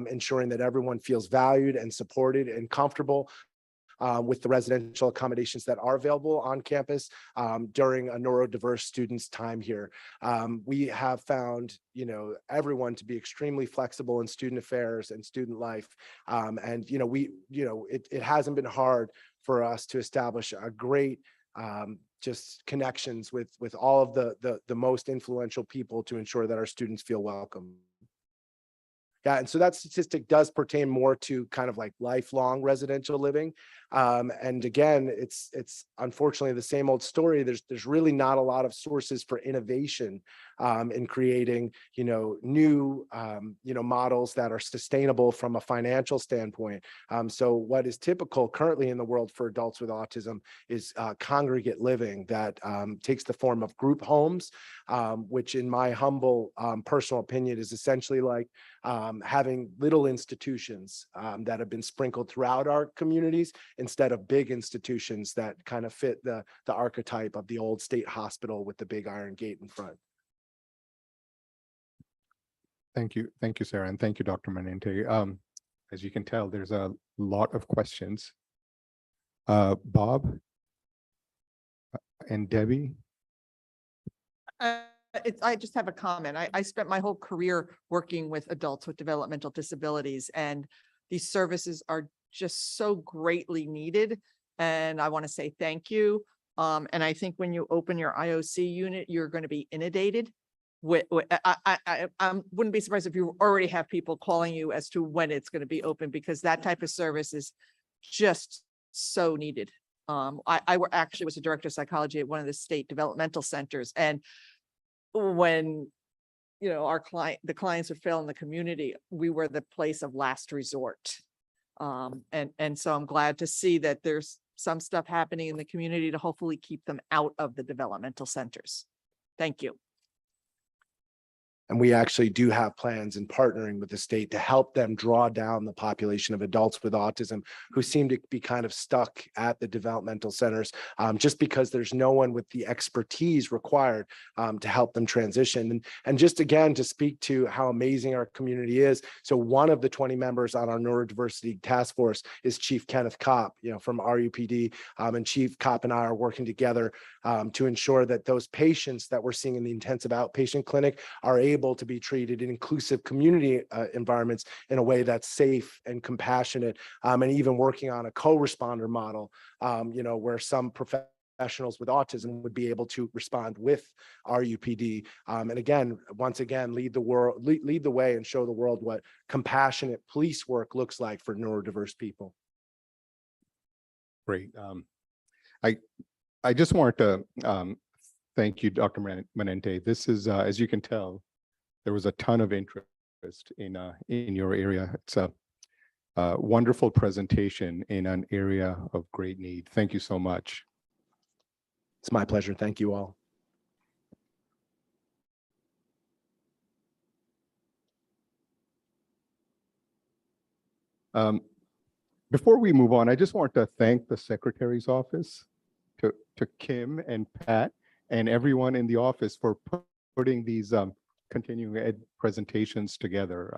ensuring that everyone feels valued and supported and comfortable with the residential accommodations that are available on campus during a neurodiverse student's time here. We have found, everyone to be extremely flexible in student affairs and student life. It hasn't been hard for us to establish a great just connections with all of the most influential people to ensure that our students feel welcome. Yeah, and so that statistic does pertain more to kind of like lifelong residential living. And again, it's unfortunately the same old story. There's really not a lot of sources for innovation in creating, new, models that are sustainable from a financial standpoint. So what is typical currently in the world for adults with autism is congregate living that takes the form of group homes, which in my humble personal opinion is essentially like having little institutions that have been sprinkled throughout our communities instead of big institutions that kind of fit the archetype of the old state hospital with the big iron gate in front. Thank you, Sarah, and thank you, Dr. Manente. As you can tell, there's a lot of questions. Bob and Debbie. I just have a comment. I spent my whole career working with adults with developmental disabilities, and these services are just so greatly needed. And I want to say thank you. And I think when you open your IOC unit, you're going to be inundated. I wouldn't be surprised if you already have people calling you as to when it's going to be open, because that type of service is just so needed. I actually was a director of psychology at one of the state developmental centers, and when the clients would fail in the community, we were the place of last resort. And so I'm glad to see that there's some stuff happening in the community to hopefully keep them out of the developmental centers. Thank you. And we actually do have plans in partnering with the state to help them draw down the population of adults with autism who seem to be kind of stuck at the developmental centers just because there's no one with the expertise required to help them transition. And just again, to speak to how amazing our community is. So one of the 20 members on our neurodiversity task force is Chief Kenneth Kopp, from RUPD, and Chief Kopp and I are working together to ensure that those patients that we're seeing in the intensive outpatient clinic are able to be treated in inclusive community environments in a way that's safe and compassionate, and even working on a co-responder model, where some professionals with autism would be able to respond with RUPD, and again, once again, lead the way and show the world what compassionate police work looks like for neurodiverse people. Great. I just wanted to thank you, Dr. Manente. This is, as you can tell, there was a ton of interest in your area. It's a wonderful presentation in an area of great need. Thank you so much. It's my pleasure. Thank you all. Before we move on, I just want to thank the Secretary's office, to Kim and Pat and everyone in the office for putting these continuing ed presentations together.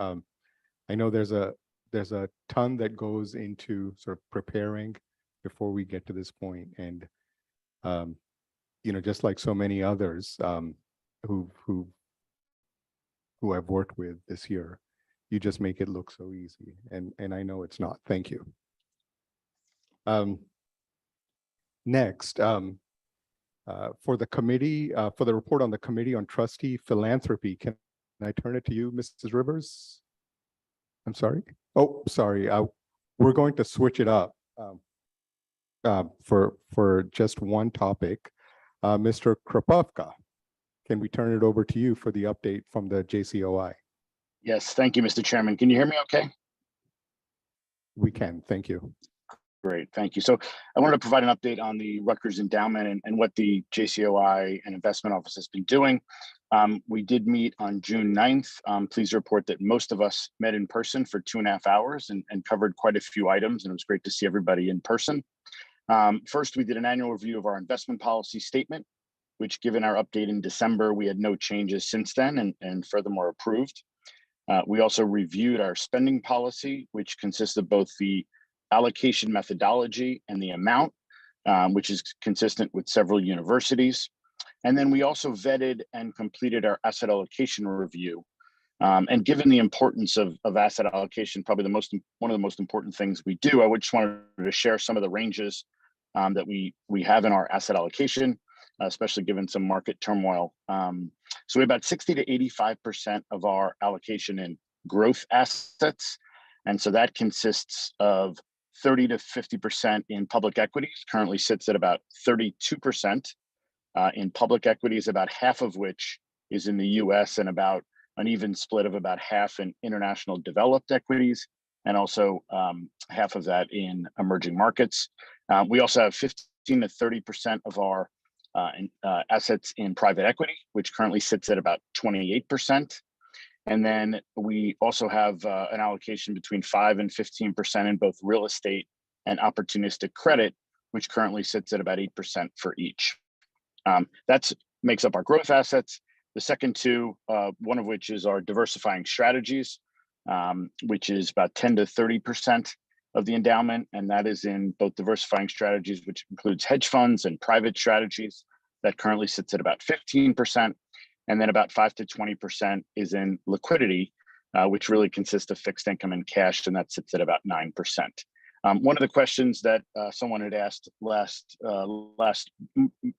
I know there's a ton that goes into sort of preparing before we get to this point, and just like so many others who I've worked with this year, you just make it look so easy, and I know it's not. Thank you. Next, for the committee, for the report on the Committee on Trustee Philanthropy, can I turn it to you, Mrs. Rivers? I'm sorry. Oh, sorry. We're going to switch it up for just one topic. Mr. Krapovka, can we turn it over to you for the update from the JCOI? Yes, thank you, Mr. Chairman. Can you hear me okay? We can, thank you. Great, thank you. So I wanted to provide an update on the Rutgers Endowment and what the JCOI and Investment Office has been doing. We did meet on June 9th. Pleased to report that most of us met in person for 2.5 hours and covered quite a few items, and it was great to see everybody in person. First, we did an annual review of our investment policy statement, which, given our update in December, we had no changes since then and furthermore approved. We also reviewed our spending policy, which consists of both the allocation methodology and the amount, which is consistent with several universities. And then we also vetted and completed our asset allocation review. And given the importance of asset allocation, probably one of the most important things we do, I just wanted to share some of the ranges that we have in our asset allocation, especially given some market turmoil. So we have about 60 to 85% of our allocation in growth assets. And so that consists of 30 to 50% in public equities, currently sits at about 32% in public equities, about half of which is in the US, and about an even split of about half in international developed equities, and also half of that in emerging markets. We also have 15 to 30% of our assets in private equity, which currently sits at about 28%. And then we also have an allocation between 5 and 15% in both real estate and opportunistic credit, which currently sits at about 8% for each. That makes up our growth assets. The second two, one of which is our diversifying strategies, which is about 10 to 30% of the endowment. And that is in both diversifying strategies, which includes hedge funds and private strategies, that currently sits at about 15%. And then about 5 to 20% is in liquidity, which really consists of fixed income and cash, and that sits at about 9%. One of the questions that someone had asked last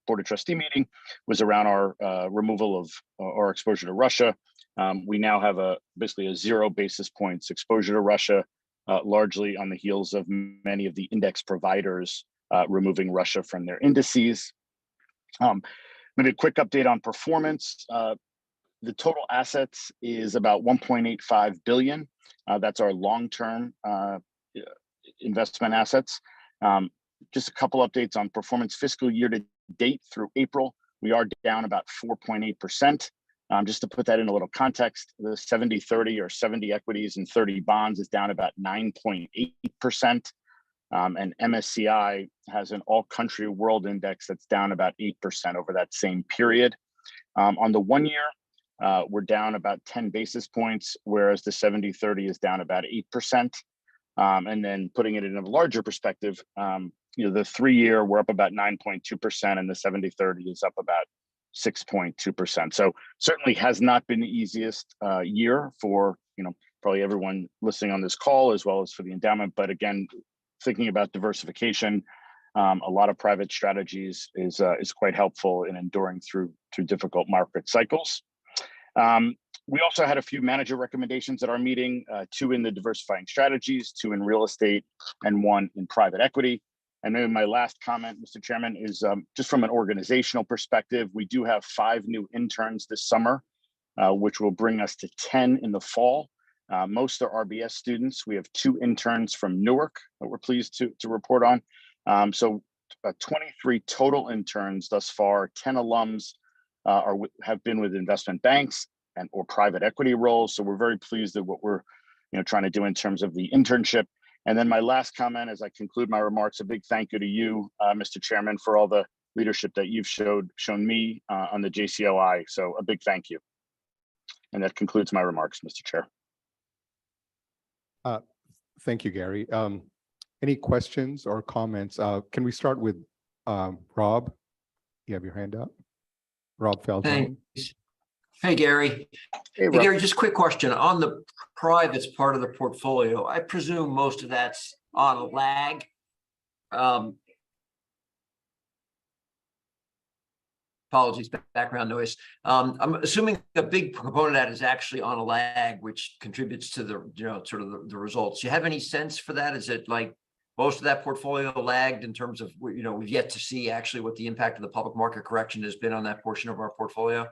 Board of Trustee meeting was around our removal of our exposure to Russia. We now have basically a 0 basis points exposure to Russia, largely on the heels of many of the index providers removing Russia from their indices. Maybe a quick update on performance. The total assets is about 1.85 billion. That's our long-term investment assets. Just a couple updates on performance. Fiscal year to date through April, we are down about 4.8%. Just to put that in a little context, the 70-30 or 70 equities and 30 bonds is down about 9.8%. And MSCI has an all-country world index that's down about 8% over that same period. On the 1 year, we're down about 10 basis points, whereas the 70-30 is down about 8%. And then putting it in a larger perspective, the 3 year, we're up about 9.2%, and the 70-30 is up about 6.2%. So certainly has not been the easiest year for probably everyone listening on this call, as well as for the endowment. But again, thinking about diversification, a lot of private strategies is quite helpful in enduring through difficult market cycles. We also had a few manager recommendations at our meeting, 2 in the diversifying strategies, 2 in real estate, and 1 in private equity. And maybe my last comment, Mr. Chairman, is just from an organizational perspective, we do have 5 new interns this summer, which will bring us to 10 in the fall. Most are RBS students. We have 2 interns from Newark that we're pleased to report on. So 23 total interns thus far. 10 alums have been with investment banks or private equity roles. So we're very pleased at what we're trying to do in terms of the internship. And then my last comment, as I conclude my remarks, a big thank you to you, Mr. Chairman, for all the leadership that you've shown me on the JCOI. So a big thank you. And that concludes my remarks, Mr. Chair. Thank you, Gary. Any questions or comments? Can we start with Rob? You have your hand up. Rob Feldman. Thanks. Hey, Gary. Hey, Gary, just a quick question. On the privates part of the portfolio, I presume most of that's on a lag. Apologies, background noise. I'm assuming a big component of that is actually on a lag, which contributes to the, sort of the results. Do you have any sense for that? Is it like most of that portfolio lagged in terms of, we've yet to see actually what the impact of the public market correction has been on that portion of our portfolio?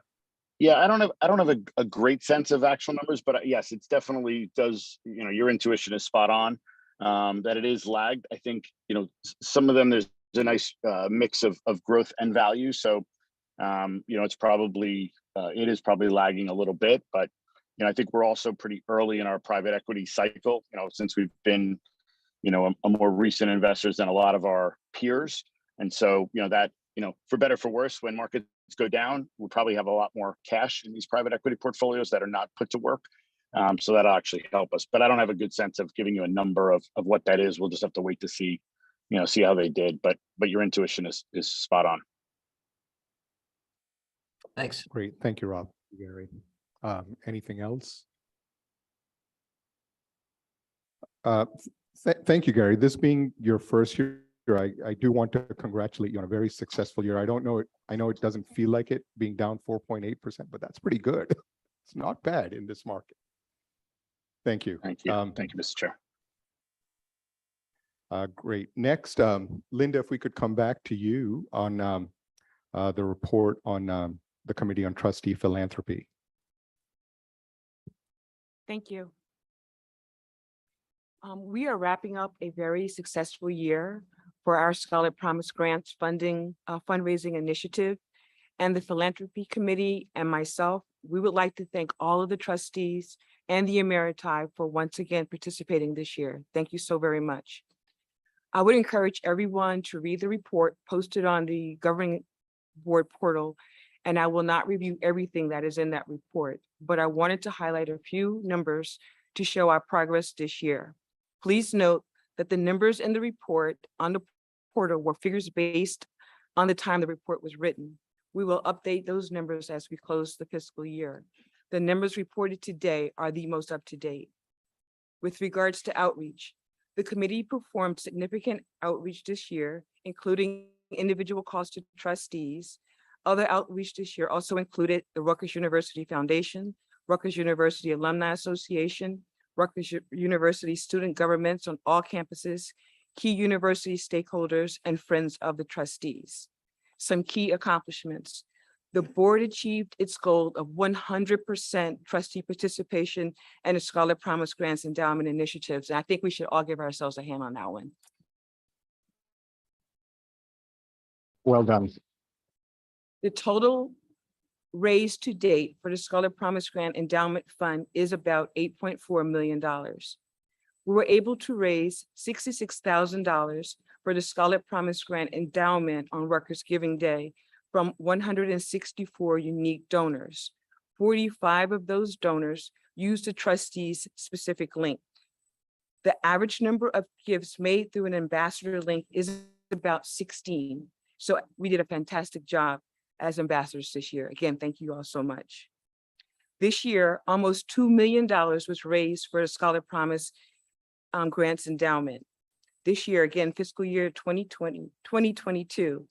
Yeah, I don't have a great sense of actual numbers, but yes, it's definitely does, your intuition is spot on, that it is lagged. I think, some of them, there's a nice mix of growth and value. So, it's probably, it is probably lagging a little bit, but, I think we're also pretty early in our private equity cycle, since we've been, a more recent investors than a lot of our peers. And so, that, for better, for worse, when markets go down, we'll probably have a lot more cash in these private equity portfolios that are not put to work. So that'll actually help us. But I don't have a good sense of giving you a number of what that is. We'll just have to wait to see, see how they did. But your intuition is spot on. Thanks. Great. Thank you, Rob. Gary. Anything else? Thank you, Gary. This being your first year, I do want to congratulate you on a very successful year. I know it doesn't feel like it being down 4.8%, but that's pretty good. It's not bad in this market. Thank you. Thank you. Thank you, Mr. Chair. Great. Next, Linda, if we could come back to you on the report on the Committee on Trustee Philanthropy. Thank you. We are wrapping up a very successful year for our Scholar Promise Grants funding fundraising initiative, and the Philanthropy Committee and myself. We would like to thank all of the trustees and the Maritime for once again participating this year. Thank you so very much. I would encourage everyone to read the report posted on the governing board portal, and I will not review everything that is in that report, but I wanted to highlight a few numbers to show our progress this year. Please note that the numbers in the report on the portal were figures based on the time the report was written. We will update those numbers as we close the fiscal year. The numbers reported today are the most up to date. With regards to outreach, the committee performed significant outreach this year, including individual calls to trustees. Other outreach this year also included the Rutgers University Foundation, Rutgers University Alumni Association, Rutgers University student governments on all campuses, key university stakeholders, and friends of the trustees. Some key accomplishments. The board achieved its goal of 100% trustee participation and the Scholar Promise Grants Endowment initiatives. And I think we should all give ourselves a hand on that one. Well done. The total raised to date for the Scholar Promise Grant Endowment Fund is about $8.4 million. We were able to raise $66,000 for the Scholar Promise Grant Endowment on Rutgers Giving Day from 164 unique donors. 45 of those donors used the trustees' specific link. The average number of gifts made through an ambassador link is about 16. So we did a fantastic job as ambassadors this year. Again, thank you all so much. This year, almost $2 million was raised for the Scholar Promise Grants Endowment. This year, again, fiscal year 2022,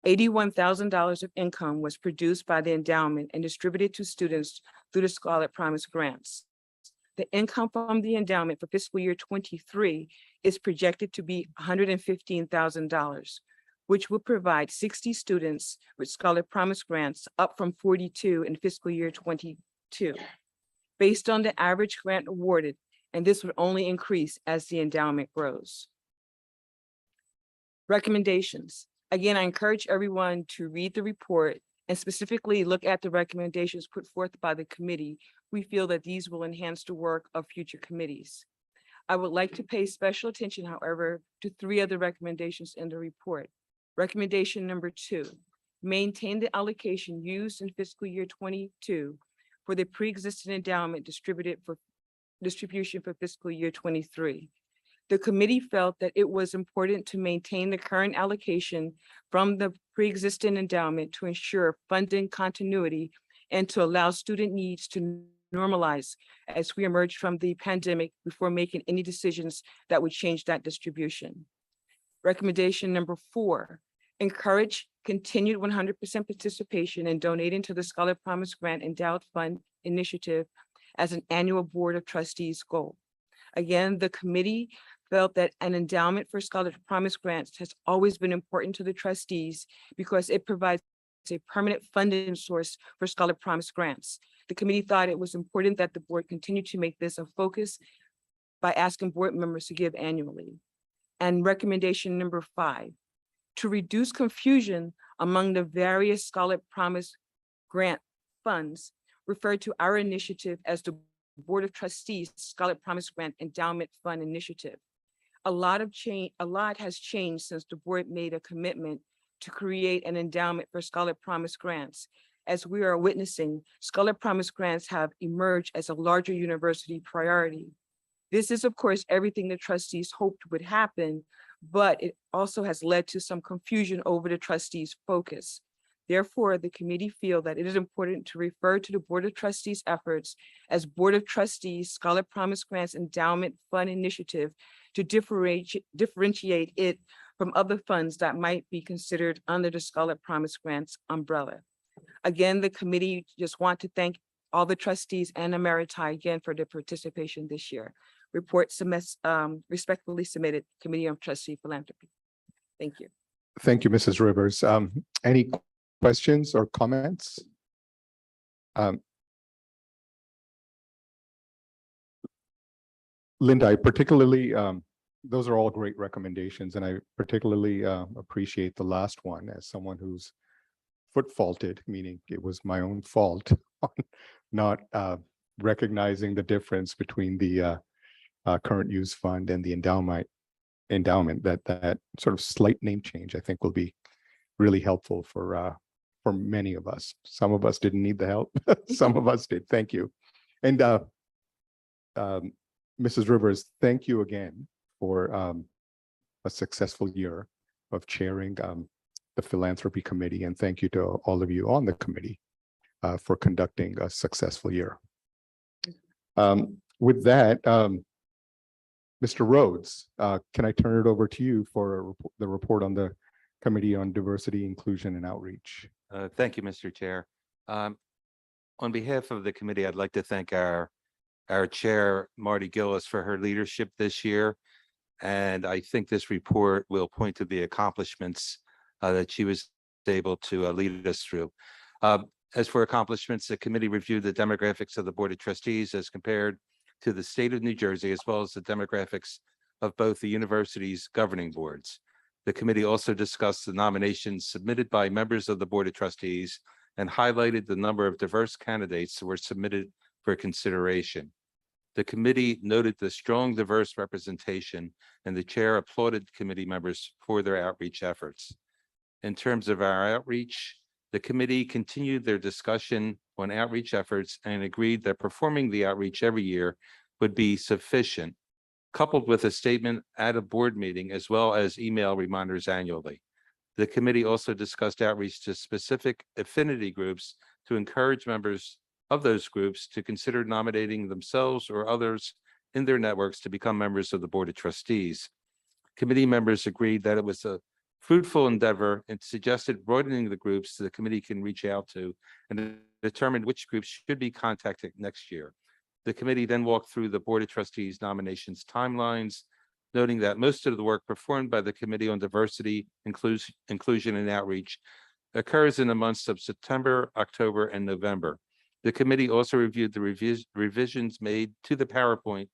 $81,000 of income was produced by the endowment and distributed to students through the Scholar Promise Grants. The income from the endowment for fiscal year 23 is projected to be $115,000, which will provide 60 students with Scholar Promise Grants, up from 42 in fiscal year 22, based on the average grant awarded, and this would only increase as the endowment grows. Recommendations. Again, I encourage everyone to read the report and specifically look at the recommendations put forth by the committee. We feel that these will enhance the work of future committees. I would like to pay special attention, however, to 3 other recommendations in the report. Recommendation number 2, maintain the allocation used in fiscal year 22 for the pre-existing endowment distribution for fiscal year 23. The committee felt that it was important to maintain the current allocation from the pre-existing endowment to ensure funding continuity and to allow student needs to normalize as we emerge from the pandemic before making any decisions that would change that distribution. Recommendation number 4, encourage continued 100% participation in donating to the Scholar Promise Grant Endowed Fund initiative as an annual Board of Trustees goal. Again, the committee felt that an endowment for scholarship promise grants has always been important to the trustees because it provides a permanent funding source for scholarship promise grants. The committee thought it was important that the board continue to make this a focus by asking board members to give annually. And recommendation number 5, to reduce confusion among the various scholarship promise grant funds, refer to our initiative as the Board of Trustees Scholarship Promise Grant Endowment Fund Initiative. A lot has changed since the board made a commitment to create an endowment for scholarship promise grants. As we are witnessing, scholarship promise grants have emerged as a larger university priority. This is, of course, everything the trustees hoped would happen, but it also has led to some confusion over the trustees' focus. Therefore, the committee feel that it is important to refer to the Board of Trustees' efforts as Board of Trustees Scholarship Promise Grants Endowment Fund Initiative to differentiate it from other funds that might be considered under the Scholarship Promise Grants umbrella. Again, the committee just want to thank all the trustees and the Maritime again for their participation this year. Report respectfully submitted, Committee on Trustee Philanthropy. Thank you. Thank you, Mrs. Rivers. Any questions or comments? Linda, I particularly, those are all great recommendations, and I particularly appreciate the last one as someone who's foot faulted, meaning it was my own fault on not recognizing the difference between the current use fund and the endowment. That sort of slight name change, I think, will be really helpful for many of us. Some of us didn't need the help. Some of us did. Thank you. And Mrs. Rivers, thank you again for a successful year of chairing the Philanthropy Committee. And thank you to all of you on the committee for conducting a successful year. With that, Mr. Rhodes, can I turn it over to you for the report on the Committee on Diversity, Inclusion, and Outreach? Thank you, Mr. Chair. On behalf of the committee, I'd like to thank our chair, Marty Gillis, for her leadership this year. And I think this report will point to the accomplishments that she was able to lead us through. As for accomplishments, the committee reviewed the demographics of the Board of Trustees as compared to the state of New Jersey, as well as the demographics of both the university's governing boards. The committee also discussed the nominations submitted by members of the Board of Trustees and highlighted the number of diverse candidates who were submitted for consideration. The committee noted the strong diverse representation, and the chair applauded committee members for their outreach efforts. In terms of our outreach, the committee continued their discussion on outreach efforts and agreed that performing the outreach every year would be sufficient, coupled with a statement at a board meeting as well as email reminders annually. The committee also discussed outreach to specific affinity groups to encourage members of those groups to consider nominating themselves or others in their networks to become members of the Board of Trustees. Committee members agreed that it was a fruitful endeavor and suggested broadening the groups the committee can reach out to and determine which groups should be contacted next year. The committee then walked through the Board of Trustees nominations timelines, noting that most of the work performed by the Committee on Diversity, Inclusion, and Outreach occurs in the months of September, October, and November. The committee also reviewed the revisions made to the PowerPoint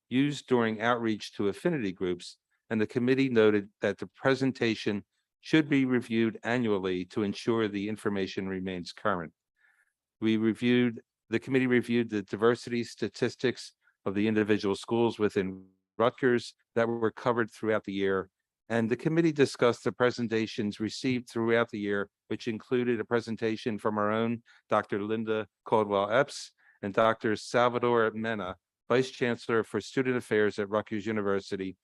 used during outreach to affinity groups, and the committee noted that the presentation should be reviewed annually to ensure the information remains current. The committee reviewed the diversity statistics of the individual schools within Rutgers that were covered throughout the year, and the committee discussed the presentations received throughout the year, which included a presentation from our own Dr. Linda Caldwell-Epps and Dr. Salvador Mena, Vice Chancellor for Student Affairs at Rutgers University,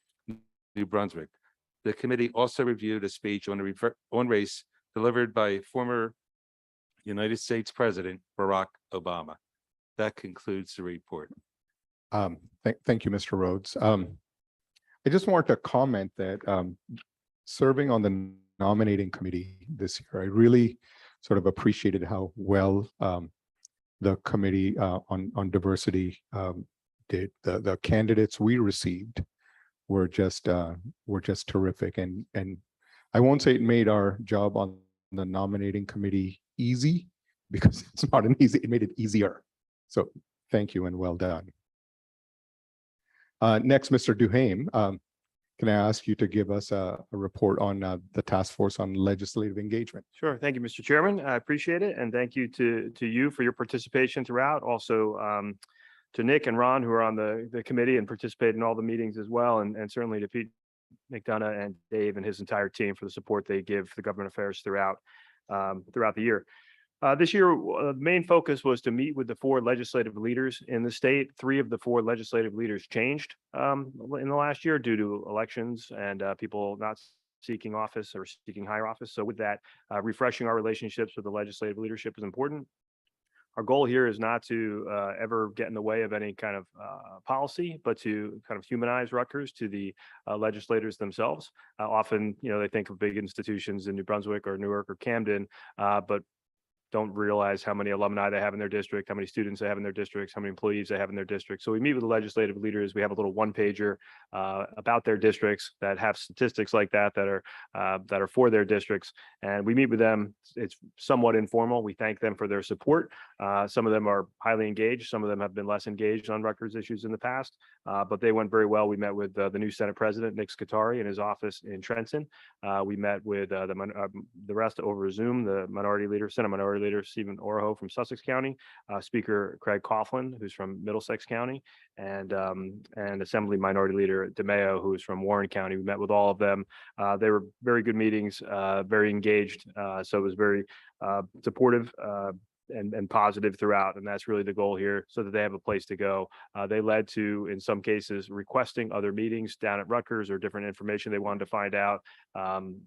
New Brunswick. The committee also reviewed a speech on race delivered by former United States President Barack Obama. That concludes the report. Thank you, Mr. Rhodes. I just wanted to comment that serving on the nominating committee this year, I really sort of appreciated how well the committee on diversity did. The candidates we received were just terrific. And I won't say it made our job on the nominating committee easy, because it's not an easy, it made it easier. So thank you and well done. Next, Mr. Duhaime, can I ask you to give us a report on the task force on legislative engagement? Sure. Thank you, Mr. Chairman. I appreciate it. And thank you to you for your participation throughout. Also to Nick and Ron, who are on the committee and participate in all the meetings as well. And certainly to Pete McDonough and Dave and his entire team for the support they give for the government affairs throughout the year. This year, the main focus was to meet with the 4 legislative leaders in the state. 3 of the 4 legislative leaders changed in the last year due to elections and people not seeking office or seeking higher office. So with that, refreshing our relationships with the legislative leadership is important. Our goal here is not to ever get in the way of any kind of policy, but to kind of humanize Rutgers to the legislators themselves. Often, they think of big institutions in New Brunswick or Newark or Camden, but don't realize how many alumni they have in their district, how many students they have in their districts, how many employees they have in their district. So we meet with the legislative leaders. We have a little one-pager about their districts that have statistics like that are for their districts. And we meet with them. It's somewhat informal. We thank them for their support. Some of them are highly engaged. Some of them have been less engaged on Rutgers issues in the past, but they went very well. We met with the new Senate President, Nick Scutari, in his office in Trenton. We met with the rest over Zoom, the minority leader, Senate Minority Leader Stephen Oroho from Sussex County, Speaker Craig Coughlin, who's from Middlesex County, and Assembly Minority Leader DeMeo, who is from Warren County. We met with all of them. They were very good meetings, very engaged. So it was very supportive and positive throughout. And that's really the goal here, so that they have a place to go. They led to, in some cases, requesting other meetings down at Rutgers or different information they wanted to find out.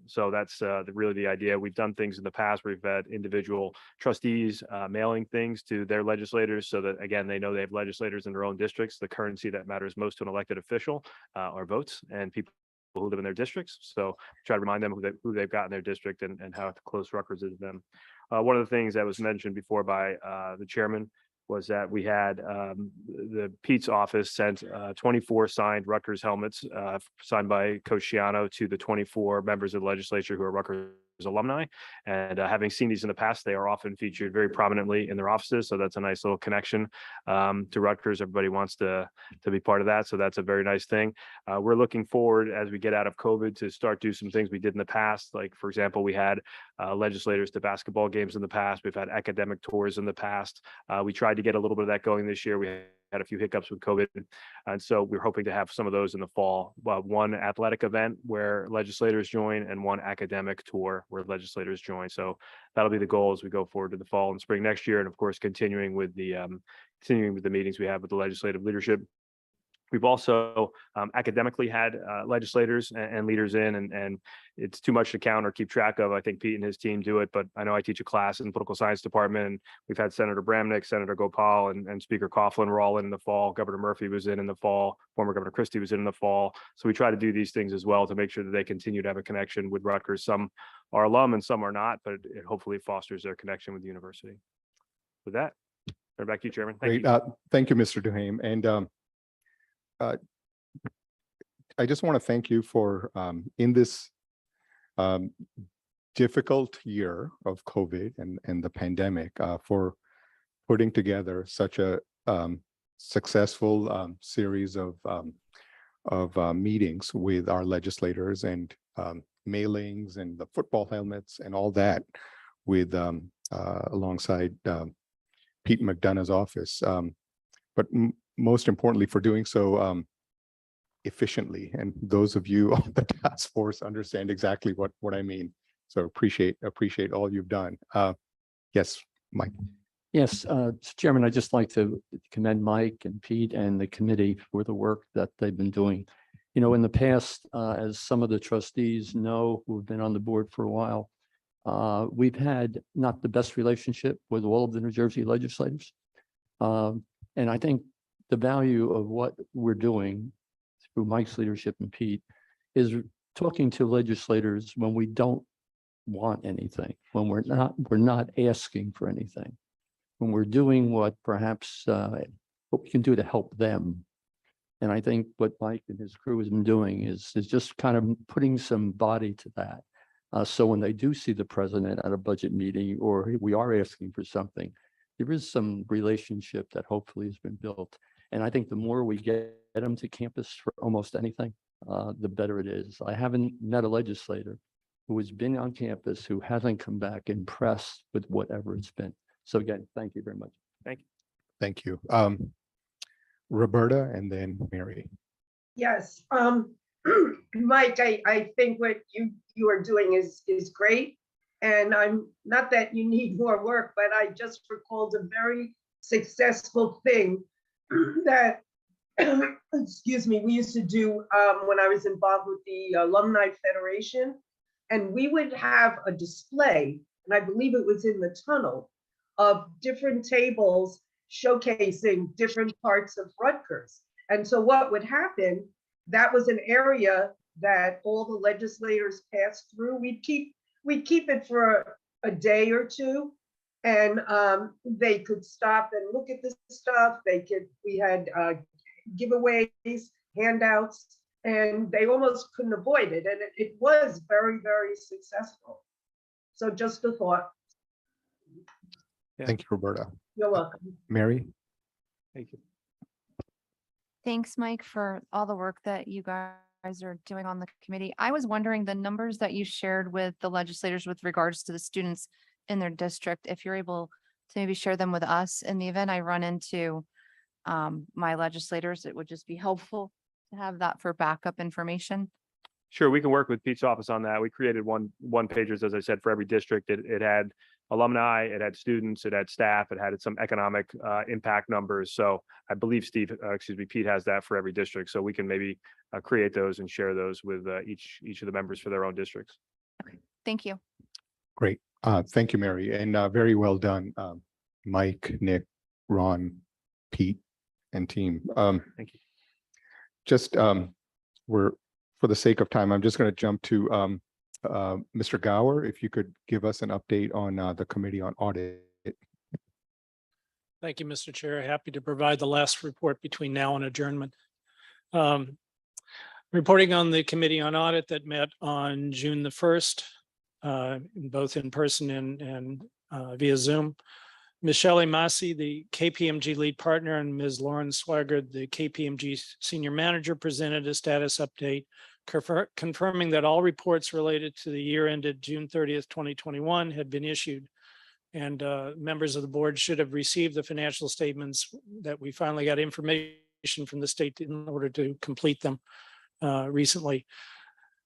So that's really the idea. We've done things in the past where we've had individual trustees mailing things to their legislators, so that, again, they know they have legislators in their own districts. The currency that matters most to an elected official are votes and people who live in their districts. So try to remind them who they've got in their district and how close Rutgers is to them. One of the things that was mentioned before by the chairman was that we had the Pete's office sent 24 signed Rutgers helmets signed by Coach Schiano to the 24 members of the legislature who are Rutgers alumni. And having seen these in the past, they are often featured very prominently in their offices. So that's a nice little connection to Rutgers. Everybody wants to be part of that. So that's a very nice thing. We're looking forward, as we get out of COVID, to start do some things we did in the past. Like, for example, we had legislators to basketball games in the past. We've had academic tours in the past. We tried to get a little bit of that going this year. We had a few hiccups with COVID. And so we're hoping to have some of those in the fall. One athletic event where legislators join and one academic tour where legislators join. So that'll be the goal as we go forward to the fall and spring next year. And of course, continuing with the meetings we have with the legislative leadership. We've also academically had legislators and leaders in, and it's too much to count or keep track of. I think Pete and his team do it, but I know I teach a class in the political science department, and we've had Senator Bramnick, Senator Gopal, and Speaker Coughlin were all in the fall. Governor Murphy was in the fall. Former Governor Christie was in the fall. So we try to do these things as well to make sure that they continue to have a connection with Rutgers. Some are alum and some are not, but it hopefully fosters their connection with the university. With that, turn it back to you, Chairman. Thank you. Thank you, Mr. Duhaime. And I just want to thank you for in this difficult year of COVID and the pandemic for putting together such a successful series of meetings with our legislators and mailings and the football helmets and all that with alongside Pete McDonough's office. But most importantly, for doing so efficiently. And those of you on the task force understand exactly what I mean. So appreciate all you've done. Yes, Mike. Yes, Chairman, I'd just like to commend Mike and Pete and the committee for the work that they've been doing. You know, in the past, as some of the trustees know who have been on the board for a while, we've had not the best relationship with all of the New Jersey legislators. And I think the value of what we're doing through Mike's leadership and Pete is talking to legislators when we don't want anything, when we're not asking for anything, when we're doing what perhaps what we can do to help them. And I think what Mike and his crew has been doing is just kind of putting some body to that. So when they do see the president at a budget meeting, or we are asking for something, there is some relationship that hopefully has been built. And I think the more we get them to campus for almost anything, the better it is. I haven't met a legislator who has been on campus who hasn't come back impressed with whatever it's been. So again, thank you very much. Thank you. Thank you. Roberta and then Mary. Yes, Mike, I think what you are doing is great. And I'm not that you need more work, but I just recalled a very successful thing that, excuse me, we used to do when I was involved with the Alumni Federation. And we would have a display, and I believe it was in the tunnel, of different tables showcasing different parts of Rutgers. And so what would happen, that was an area that all the legislators passed through. We'd keep it for a day or two, and they could stop and look at this stuff. We had giveaways, handouts, and they almost couldn't avoid it. And it was very, very successful. So just a thought. Thank you, Roberta. You're welcome. Mary? Thank you. Thanks, Mike, for all the work that you guys are doing on the committee. I was wondering the numbers that you shared with the legislators with regards to the students in their district, if you're able to maybe share them with us. In the event I run into my legislators, it would just be helpful to have that for backup information. Sure, we can work with Pete's office on that. We created one pagers, as I said, for every district. It had alumni, it had students, it had staff, it had some economic impact numbers. So I believe Pete has that for every district. So we can maybe create those and share those with each of the members for their own districts. Okay, thank you. Great. Thank you, Mary, and very well done, Mike, Nick, Ron, Pete, and team. Thank you. Just for the sake of time, I'm just going to jump to Mr. Gower, if you could give us an update on the Committee on Audit. Thank you, Mr. Chair. Happy to provide the last report between now and adjournment. Reporting on the Committee on Audit that met on June the 1st, both in person and via Zoom. Ms. Shelley Massey, the KPMG lead partner, and Ms. Lauren Swigert, the KPMG senior manager, presented a status update confirming that all reports related to the year ended June 30th, 2021 had been issued. And members of the board should have received the financial statements that we finally got information from the state in order to complete them recently.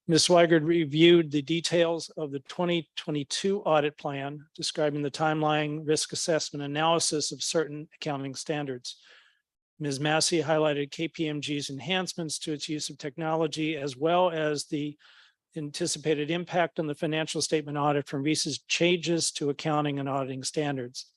Ms. Swigert reviewed the details of the 2022 audit plan, describing the timeline, risk assessment, analysis of certain accounting standards. Ms. Massey highlighted KPMG's enhancements to its use of technology, as well as the anticipated impact on the financial statement audit from recent changes to accounting and auditing standards.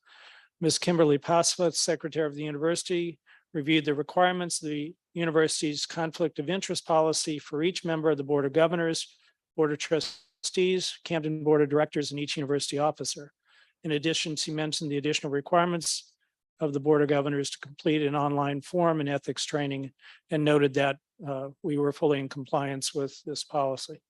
Ms. Kimberly Pasva, Secretary of the University, reviewed the requirements of the university's conflict of interest policy for each member of the Board of Governors, Board of Trustees, Camden Board of Directors, and each university officer. In addition, she mentioned the additional requirements of the Board of Governors to complete an online form and ethics training, and noted that we were fully in compliance with this policy.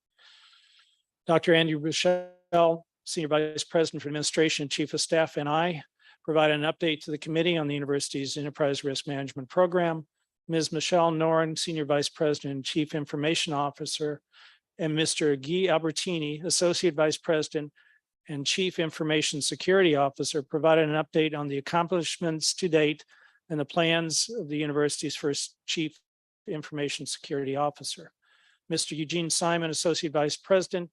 Dr. Andrew Rochelle, Senior Vice President for Administration and Chief of Staff, and I provided an update to the committee on the university's Enterprise Risk Management Program. Ms. Michelle Noren, Senior Vice President and Chief Information Officer, and Mr. Guy Albertini, Associate Vice President and Chief Information Security Officer, provided an update on the accomplishments to date and the plans of the university's first Chief Information Security Officer. Mr. Eugene Simon, Associate Vice President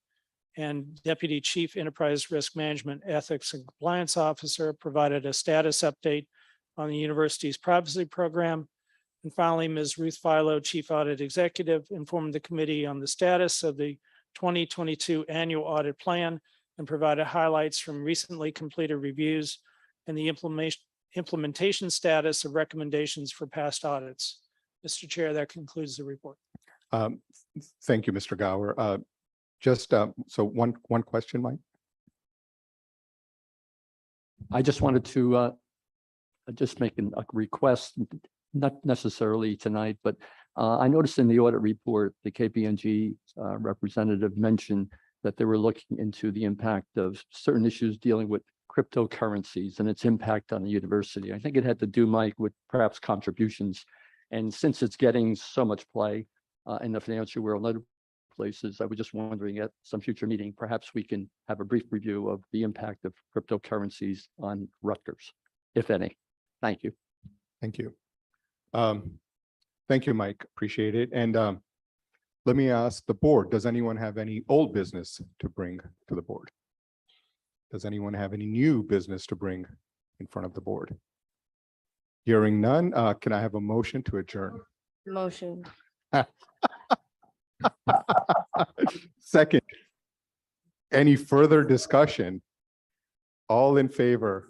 and Deputy Chief Enterprise Risk Management Ethics and Compliance Officer, provided a status update on the university's privacy program. And finally, Ms. Ruth Philo, Chief Audit Executive, informed the committee on the status of the 2022 annual audit plan and provided highlights from recently completed reviews and the implementation status of recommendations for past audits. Mr. Chair, that concludes the report. Thank you, Mr. Gower. So one question, Mike. I just wanted to just make a request, not necessarily tonight, but I noticed in the audit report, the KPMG representative mentioned that they were looking into the impact of certain issues dealing with cryptocurrencies and its impact on the university. I think it had to do, Mike, with perhaps contributions. And since it's getting so much play in the financial world and other places, I was just wondering at some future meeting, perhaps we can have a brief review of the impact of cryptocurrencies on Rutgers, if any. Thank you. Thank you. Thank you, Mike. Appreciate it. And let me ask the board, does anyone have any old business to bring to the board? Does anyone have any new business to bring in front of the board? Hearing none, can I have a motion to adjourn? Motion. Second. Any further discussion? All in favor?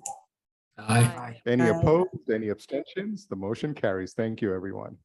Aye. Any Aye. opposed? Any abstentions? The motion carries. Thank you, everyone.